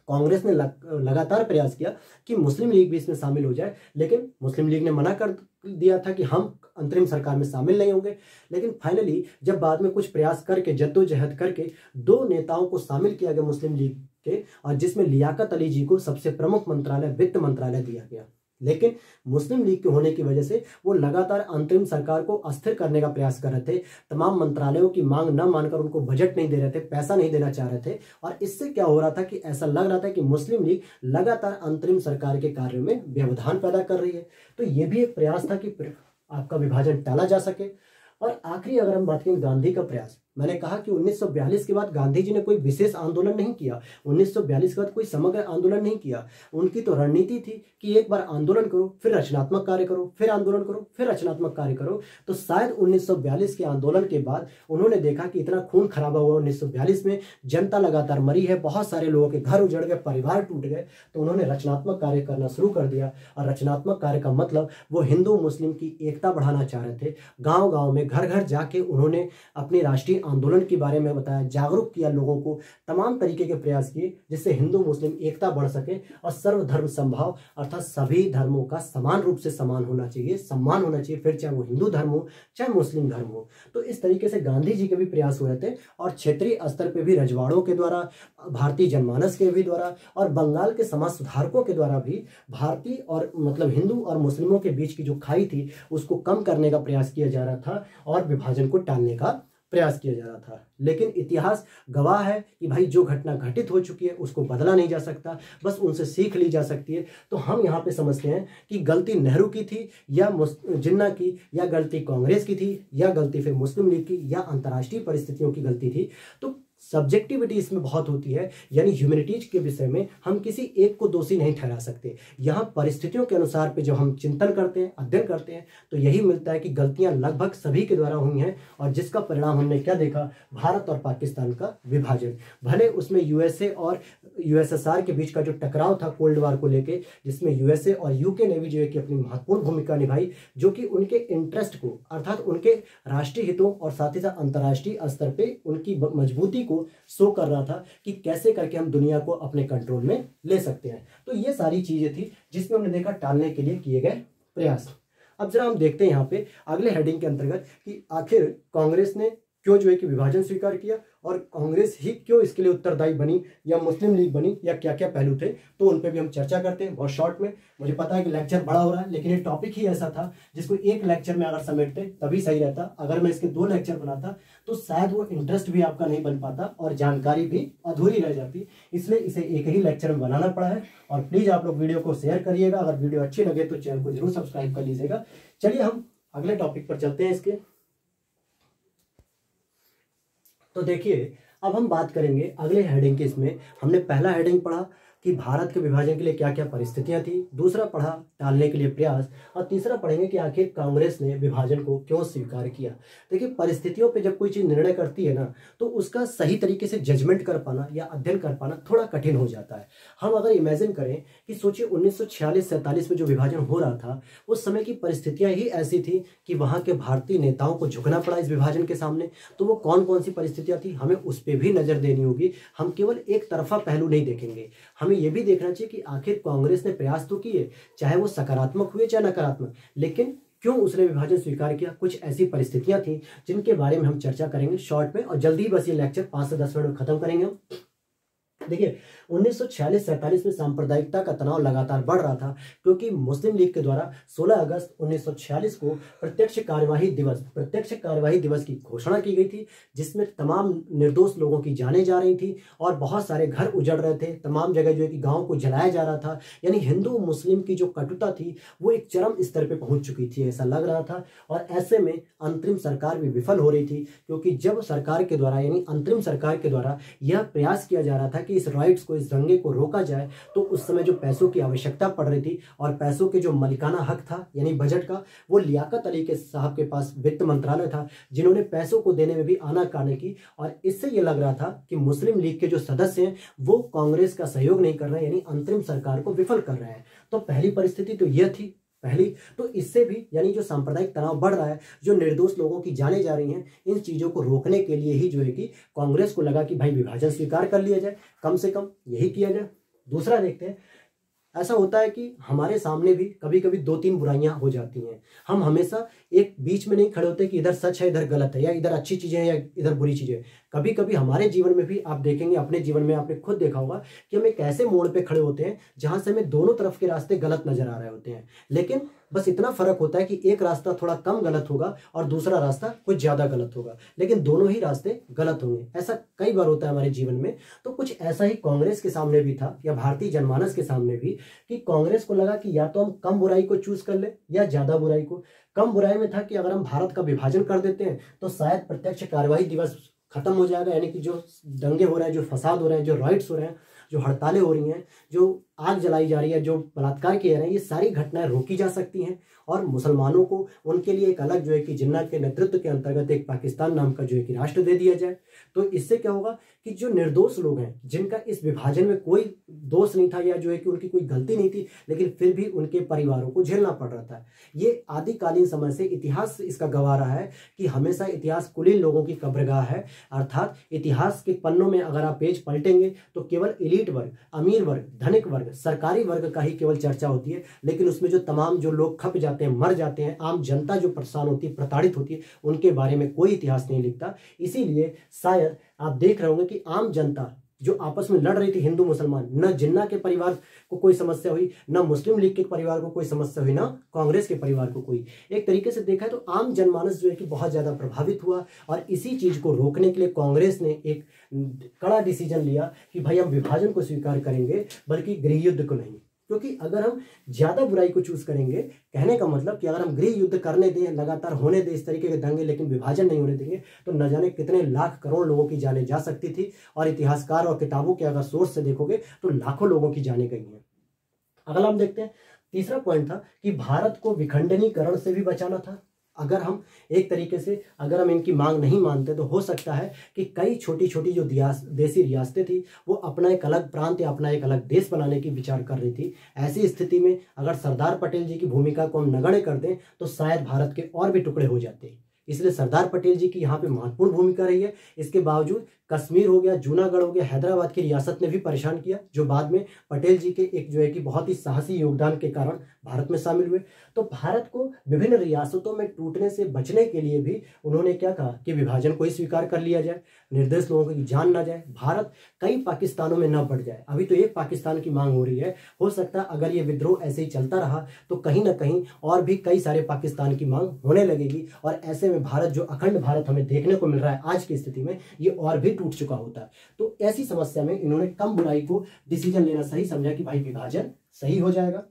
कांग्रेस ने लगातार प्रयास किया कि मुस्लिम लीग भी इसमें शामिल हो जाए, लेकिन मुस्लिम लीग ने मना कर दिया था कि हम अंतरिम सरकार में शामिल नहीं होंगे। लेकिन फाइनली जब बाद में कुछ प्रयास करके जद्दोजहद करके 2 नेताओं को शामिल किया गया मुस्लिम लीग के, और जिसमें लियाकत अली जी को सबसे प्रमुख मंत्रालय वित्त मंत्रालय दिया गया। लेकिन मुस्लिम लीग के होने की वजह से वो लगातार अंतरिम सरकार को अस्थिर करने का प्रयास कर रहे थे। तमाम मंत्रालयों की मांग न मानकर उनको बजट नहीं दे रहे थे, पैसा नहीं देना चाह रहे थे, और इससे क्या हो रहा था कि ऐसा लग रहा था कि मुस्लिम लीग लगातार अंतरिम सरकार के कार्यों में व्यवधान पैदा कर रही है। तो ये भी एक प्रयास था कि आपका विभाजन टाला जा सके। और आखिरी अगर हम बात करें गांधी का प्रयास, मैंने कहा कि 1942 के बाद गांधी जी ने कोई विशेष आंदोलन नहीं किया, 1942 के बाद कोई समग्र आंदोलन नहीं किया। उनकी तो रणनीति थी कि एक बार आंदोलन करो, फिर रचनात्मक कार्य करो, फिर आंदोलन करो, फिर रचनात्मक कार्य करो। तो शायद 1942 के आंदोलन के बाद उन्होंने देखा कि इतना खून खराबा हुआ 1942 में, जनता लगातार मरी है, बहुत सारे लोगों के घर उजड़ गए, परिवार टूट गए, तो उन्होंने रचनात्मक कार्य करना शुरू कर दिया। और रचनात्मक कार्य का मतलब वो हिंदू मुस्लिम की एकता बढ़ाना चाह रहे थे। गाँव गाँव में घर घर जाके उन्होंने अपनी राष्ट्रीय आंदोलन के बारे में बताया, जागरूक किया लोगों को, तमाम तरीके के प्रयास किए जिससे हिंदू मुस्लिम एकता बढ़ सके और सर्वधर्म समभाव, अर्थात सभी धर्मों का समान रूप से सम्मान होना चाहिए, फिर चाहे वो हिंदू धर्म हो चाहे मुस्लिम धर्म हो। तो इस तरीके से गांधी जी के भी प्रयास हुए थे और क्षेत्रीय स्तर पर भी रजवाड़ों के द्वारा, भारतीय जनमानस के भी द्वारा और बंगाल के समाज सुधारकों के द्वारा भी भारतीय और मतलब हिंदू और मुस्लिमों के बीच की जो खाई थी उसको कम करने का प्रयास किया जा रहा था और विभाजन को टालने का प्रयास किया जा रहा था। लेकिन इतिहास गवाह है कि भाई जो घटना घटित हो चुकी है उसको बदला नहीं जा सकता, बस उनसे सीख ली जा सकती है। तो हम यहाँ पे समझते हैं कि गलती नेहरू की थी या जिन्ना की, या गलती कांग्रेस की थी, या गलती फिर मुस्लिम लीग की, या अंतर्राष्ट्रीय परिस्थितियों की गलती थी। तो सब्जेक्टिविटी इसमें बहुत होती है, यानी ह्यूमैनिटीज के विषय में हम किसी एक को दोषी नहीं ठहरा सकते। यहाँ परिस्थितियों के अनुसार पे जब हम चिंतन करते हैं, अध्ययन करते हैं, तो यही मिलता है कि गलतियां लगभग सभी के द्वारा हुई हैं और जिसका परिणाम हमने क्या देखा, भारत और पाकिस्तान का विभाजन। भले उसमें यूएसए और यूएसएसआर के बीच का जो टकराव था कोल्ड वार को लेके, जिसमें यूएसए और यूके ने भी जो है कि अपनी महत्वपूर्ण भूमिका निभाई, जो कि उनके इंटरेस्ट को, अर्थात उनके राष्ट्रीय हितों और साथ ही साथ अंतर्राष्ट्रीय स्तर पे उनकी मजबूती को शो कर रहा था कि कैसे करके हम दुनिया को अपने कंट्रोल में ले सकते हैं। तो ये सारी चीजें थी जिसमें हमने देखा टालने के लिए किए गए प्रयास। अब जरा हम देखते हैं यहाँ पे अगले हेडिंग के अंतर्गत कि आखिर कांग्रेस ने क्यों जो है कि विभाजन स्वीकार किया और कांग्रेस ही क्यों इसके लिए उत्तरदायी बनी या मुस्लिम लीग बनी या क्या क्या पहलू थे, तो उन पे भी हम चर्चा करते हैं बहुत शॉर्ट में। मुझे पता है कि लेक्चर बड़ा हो रहा है, लेकिन ये टॉपिक ही ऐसा था जिसको एक लेक्चर में अगर समेटते तभी सही रहता। अगर मैं इसके 2 लेक्चर बनाता तो शायद वो इंटरेस्ट भी आपका नहीं बन पाता और जानकारी भी अधूरी रह जाती, इसलिए इसे एक ही लेक्चर में बनाना पड़ा है। और प्लीज आप लोग वीडियो को शेयर करिएगा, अगर वीडियो अच्छी लगे तो चैनल को जरूर सब्सक्राइब कर लीजिएगा। चलिए हम अगले टॉपिक पर चलते हैं इसके। तो देखिए अब हम बात करेंगे अगले हेडिंग के। इसमें हमने पहला हेडिंग पढ़ा कि भारत के विभाजन के लिए क्या क्या परिस्थितियां थी, दूसरा पढ़ा टालने के लिए प्रयास, और तीसरा पढ़ेंगे कि आखिर कांग्रेस ने विभाजन को क्यों स्वीकार किया। देखिए परिस्थितियों पे जब कोई चीज निर्णय करती है ना तो उसका सही तरीके से जजमेंट कर पाना या अध्ययन कर पाना थोड़ा कठिन हो जाता है। हम अगर इमेजिन करें कि सोचिए 1946-47 में जो विभाजन हो रहा था उस समय की परिस्थितियां ही ऐसी थी कि वहां के भारतीय नेताओं को झुकना पड़ा इस विभाजन के सामने। तो वो कौन कौन सी परिस्थितियां थी हमें उस पर भी नजर देनी होगी। हम केवल एक तरफा पहलू नहीं देखेंगे, हमें यह भी देखना चाहिए कि आखिर कांग्रेस ने प्रयास तो किए, चाहे वो सकारात्मक हुए चाहे नकारात्मक, लेकिन क्यों उसने विभाजन स्वीकार किया। कुछ ऐसी परिस्थितियां थी जिनके बारे में हम चर्चा करेंगे शॉर्ट में, और जल्दी बस ये लेक्चर 5 से 10 मिनट में खत्म करेंगे हम। देखिए 1946-47 में सांप्रदायिकता का तनाव लगातार बढ़ रहा था, क्योंकि मुस्लिम लीग के द्वारा 16 अगस्त 1946 को प्रत्यक्ष कार्यवाही दिवस की घोषणा की गई थी, जिसमें तमाम निर्दोष लोगों की जानें जा रही थी और बहुत सारे घर उजड़ रहे थे। तमाम जगह जो है कि गांव को जलाया जा रहा था, यानी हिंदू मुस्लिम की जो कटुता थी वो एक चरम स्तर पर पहुंच चुकी थी ऐसा लग रहा था। और ऐसे में अंतरिम सरकार भी विफल हो रही थी, क्योंकि जब सरकार के द्वारा यानी अंतरिम सरकार के द्वारा यह प्रयास किया जा रहा था कि इस राइट्स को, इस दंगे को रोका जाए, तो उस समय जो पैसों की आवश्यकता पड़ रही थी और पैसों के जो मलिकाना हक था यानी बजट का, वो लियाकत अली के साहब के पास वित्त मंत्रालय था, जिन्होंने पैसों को देने में भी आनाकानी की। और इससे यह लग रहा था कि मुस्लिम लीग के जो सदस्य हैं वो कांग्रेस का सहयोग नहीं कर रहे हैं, यानी अंतरिम सरकार को विफल कर रहे हैं। तो पहली परिस्थिति तो यह थी पहली। तो इससे भी यानी जो सांप्रदायिक तनाव बढ़ रहा है, जो निर्दोष लोगों की जानें जा रही हैं, इन चीजों को रोकने के लिए ही जो है कि कांग्रेस को लगा कि भाई विभाजन स्वीकार कर लिया जाए, कम से कम यही किया जाए। दूसरा देखते हैं, ऐसा होता है कि हमारे सामने भी कभी कभी 2-3 बुराइयां हो जाती हैं। हम हमेशा एक बीच में नहीं खड़े होते कि इधर सच है इधर गलत है, या इधर अच्छी चीजें हैं या इधर बुरी चीजें। कभी कभी हमारे जीवन में भी आप देखेंगे, अपने जीवन में आपने खुद देखा होगा कि हम एक ऐसे मोड़ पे खड़े होते हैं जहां से हमें दोनों तरफ के रास्ते गलत नजर आ रहे होते हैं, लेकिन बस इतना फर्क होता है कि एक रास्ता थोड़ा कम गलत होगा और दूसरा रास्ता कुछ ज्यादा गलत होगा, लेकिन दोनों ही रास्ते गलत होंगे। ऐसा कई बार होता है हमारे जीवन में। तो कुछ ऐसा ही कांग्रेस के सामने भी था, या भारतीय जनमानस के सामने भी, कि कांग्रेस को लगा कि या तो हम कम बुराई को चूज कर ले या ज्यादा बुराई को। कम बुराई में था कि अगर हम भारत का विभाजन कर देते हैं तो शायद प्रत्यक्ष कार्यवाही दिवस खत्म हो जाएगा, यानी कि जो दंगे हो रहे हैं, जो फसाद हो रहे हैं, जो राइट्स हो रहे हैं, जो हड़तालें हो रही हैं, जो आग जलाई जा रही है, जो बलात्कार किए जा रहे हैं, ये सारी घटनाएं रोकी जा सकती हैं। और मुसलमानों को उनके लिए एक अलग जो है कि जिन्ना के नेतृत्व के अंतर्गत एक पाकिस्तान नाम का जो है कि राष्ट्र दे दिया जाए। तो इससे क्या होगा कि जो निर्दोष लोग हैं, जिनका इस विभाजन में कोई दोष नहीं था या जो है कि उनकी कोई गलती नहीं थी, लेकिन फिर भी उनके परिवारों को झेलना पड़ रहा था। ये आदिकालीन समय से इतिहास इसका गवाह रहा है कि हमेशा इतिहास कुलीन लोगों की कब्रगाह है। अर्थात इतिहास के पन्नों में अगर आप पेज पलटेंगे तो केवल एलीट वर्ग, अमीर वर्ग, धनिक वर्ग, सरकारी वर्ग का ही केवल चर्चा होती है, लेकिन उसमें जो तमाम जो लोग खप जाते हैं, मर जाते हैं, आम जनता जो परेशान होती है, प्रताड़ित होती है, उनके बारे में कोई इतिहास नहीं लिखता। इसीलिए शायद आप देख रहे होंगे कि आम जनता जो आपस में लड़ रही थी, हिंदू मुसलमान, न जिन्ना के परिवार को कोई समस्या हुई, न मुस्लिम लीग के परिवार को कोई समस्या हुई, न कांग्रेस के परिवार को कोई। एक तरीके से देखा है तो आम जनमानस जो है कि बहुत ज्यादा प्रभावित हुआ। और इसी चीज को रोकने के लिए कांग्रेस ने एक कड़ा डिसीजन लिया कि भाई हम विभाजन को स्वीकार करेंगे, बल्कि गृह युद्ध को नहीं। क्योंकि अगर हम ज्यादा बुराई को चूज करेंगे, कहने का मतलब कि अगर हम गृह युद्ध करने दें, लगातार होने दें इस तरीके के दंगे, लेकिन विभाजन नहीं होने देंगे, तो न जाने कितने लाख करोड़ लोगों की जानें जा सकती थी। और इतिहासकार और किताबों के अगर सोर्स से देखोगे तो लाखों लोगों की जानें गई हैं। अगला हम देखते हैं, तीसरा पॉइंट था कि भारत को विखंडनीकरण से भी बचाना था। अगर हम एक तरीके से अगर हम इनकी मांग नहीं मानते तो हो सकता है कि कई छोटी छोटी जो देसी रियासतें थी वो अपना एक अलग प्रांत या अपना एक अलग देश बनाने की विचार कर रही थी। ऐसी स्थिति में अगर सरदार पटेल जी की भूमिका को हम नगण्य कर दें तो शायद भारत के और भी टुकड़े हो जाते। इसलिए सरदार पटेल जी की यहाँ पे महत्वपूर्ण भूमिका रही है। इसके बावजूद कश्मीर हो गया, जूनागढ़ हो गया, हैदराबाद की रियासत ने भी परेशान किया, जो बाद में पटेल जी के एक जो है कि बहुत ही साहसी योगदान के कारण भारत में शामिल हुए। तो भारत को विभिन्न रियासतों में टूटने से बचने के लिए भी उन्होंने क्या कहा कि विभाजन को ही स्वीकार कर लिया जाए, निर्दोष लोगों की जान ना जाए, भारत कई पाकिस्तानों में न बढ़ जाए। अभी तो एक पाकिस्तान की मांग हो रही है, हो सकता है अगर ये विद्रोह ऐसे ही चलता रहा तो कहीं ना कहीं और भी कई सारे पाकिस्तान की मांग होने लगेगी, और ऐसे में भारत, जो अखंड भारत हमें देखने को मिल रहा है आज की स्थिति में, ये और भी टूट चुका होता है। तो ऐसी समस्या में इन्होंने कम बुराई को डिसीजन लेना सही समझा कि भाई विभाजन सही हो जाएगा।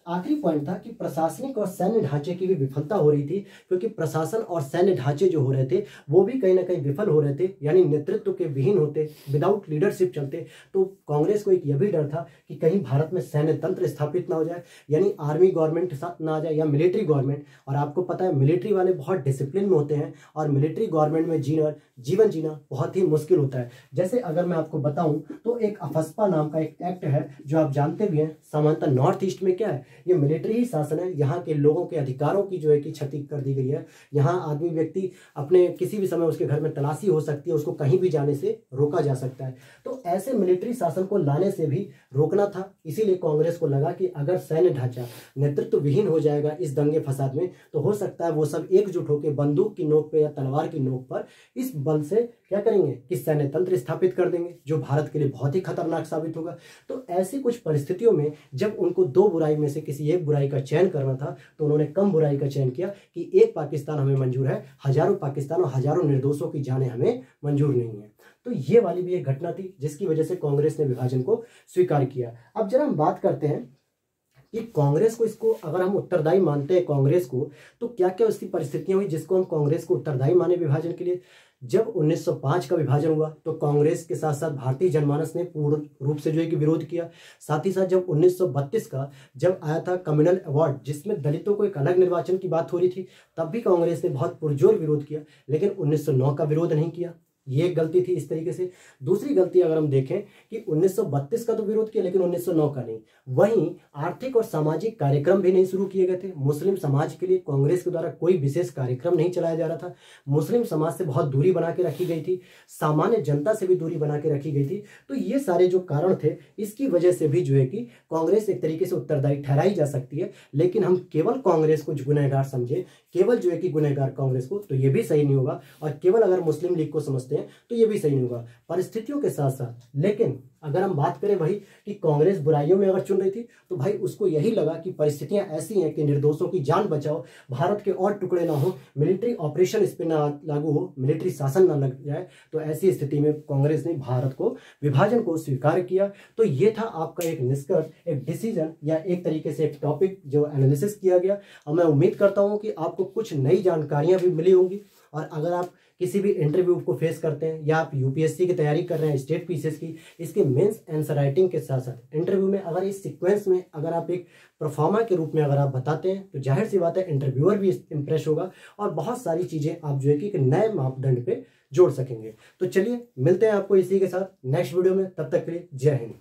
आखिरी पॉइंट था कि प्रशासनिक और सैन्य ढांचे की भी विफलता हो रही थी, क्योंकि प्रशासन और सैन्य ढांचे जो हो रहे थे वो भी कहीं ना कहीं विफल हो रहे थे, यानी नेतृत्व के विहीन होते, विदाउट लीडरशिप चलते। तो कांग्रेस को एक यह भी डर था कि कहीं भारत में सैन्य तंत्र स्थापित ना हो जाए, यानी आर्मी गवर्नमेंट साथ ना आ जाए या मिलिट्री गवर्नमेंट। और आपको पता है मिलिट्री वाले बहुत डिसिप्लिन में होते हैं, और मिलिट्री गवर्नमेंट में जीवन जीना बहुत ही मुश्किल होता है। जैसे अगर मैं आपको बताऊं तो एक अफस्पा नाम का एक एक्ट है, जो आप जानते भी हैं, सामान्यतः नॉर्थ ईस्ट में क्या है, ये मिलिट्री ही शासन है। यहाँ के लोगों के अधिकारों की जो है कि क्षति कर दी गई है। यहाँ आदमी व्यक्ति अपने किसी भी समय उसके घर में तलाशी हो सकती है, उसको कहीं भी जाने से रोका जा सकता है। तो ऐसे मिलिट्री शासन को लाने से भी रोकना था। इसीलिए कांग्रेस को लगा कि अगर सैन्य ढांचा नेतृत्व विहीन हो जाएगा इस दंगे फसाद में, तो हो सकता है वो सब एकजुट होकर बंदूक की नोक पे या तलवार की नोक पर इस बल से क्या करेंगे कि सैन्य तंत्र स्थापित कर देंगे, जो भारत के लिए बहुत ही खतरनाक साबित होगा। तो ऐसी कुछ परिस्थितियों में जब उनको दो बुराई में से किसी एक बुराई का चयन करना था, तो उन्होंने कम बुराई का चयन किया कि एक पाकिस्तान हमें मंजूर है, हजारों पाकिस्तान और हजारों निर्दोषों की जानें हमें मंजूर नहीं है। तो ये वाली भी एक घटना थी जिसकी वजह से कांग्रेस ने विभाजन को स्वीकार किया। अब जरा हम बात करते हैं कि कांग्रेस को, इसको अगर हम उत्तरदायी मानते हैं कांग्रेस को, तो क्या क्या उसकी परिस्थितियां हुई जिसको हम कांग्रेस को उत्तरदायी माने विभाजन के लिए। जब 1905 का विभाजन हुआ तो कांग्रेस के साथ साथ भारतीय जनमानस ने पूर्ण रूप से जो है कि विरोध किया। साथ ही साथ जब 1932 का जब आया था कम्युनल अवार्ड, जिसमें दलितों को एक अलग निर्वाचन की बात हो रही थी, तब भी कांग्रेस ने बहुत पुरजोर विरोध किया, लेकिन 1909 का विरोध नहीं किया। ये एक गलती थी इस तरीके से। दूसरी गलती अगर हम देखें कि 1932 का तो विरोध किया, लेकिन 1909 का नहीं। वहीं आर्थिक और सामाजिक कार्यक्रम भी नहीं शुरू किए गए थे। मुस्लिम समाज के लिए कांग्रेस के द्वारा कोई विशेष कार्यक्रम नहीं चलाया जा रहा था। मुस्लिम समाज से बहुत दूरी बना के रखी गई थी, सामान्य जनता से भी दूरी बना के रखी गई थी। तो ये सारे जो कारण थे, इसकी वजह से भी जो है कि कांग्रेस एक तरीके से उत्तरदायी ठहराई जा सकती है। लेकिन हम केवल कांग्रेस को गुनहगार समझे, केवल जो है कि गुनहगार कांग्रेस को, तो ये भी सही नहीं होगा। और केवल अगर मुस्लिम लीग को समझते हैं तो ये भी सही नहीं होगा, परिस्थितियों के साथ साथ। लेकिन अगर हम बात करें वही कि कांग्रेस बुराइयों में अगर चुन रही थी, तो भाई उसको यही लगा कि परिस्थितियां ऐसी हैं कि निर्दोषों की जान बचाओ, भारत के और टुकड़े ना हो, मिलिट्री ऑपरेशन इस पे ना लागू हो, मिलिट्री शासन ना लग जाए। तो ऐसी स्थिति में कांग्रेस ने भारत को विभाजन को स्वीकार किया। तो ये था आपका एक निष्कर्ष, एक डिसीजन या एक तरीके से एक टॉपिक जो एनालिसिस किया गया। और मैं उम्मीद करता हूं कि आपको कुछ नई जानकारियां भी मिली होंगी। और अगर आप किसी भी इंटरव्यू को फेस करते हैं या आप यूपीएससी की तैयारी कर रहे हैं, स्टेट पीसीएस की, इसके मेंस आंसर राइटिंग के साथ साथ इंटरव्यू में अगर इस सीक्वेंस में अगर आप एक परफॉर्मर के रूप में अगर आप बताते हैं, तो जाहिर सी बात है इंटरव्यूअर भी इंप्रेस होगा और बहुत सारी चीजें आप जो है कि एक नए मापदंड पे जोड़ सकेंगे। तो चलिए मिलते हैं आपको इसी के साथ नेक्स्ट वीडियो में, तब तक के लिए जय हिंद।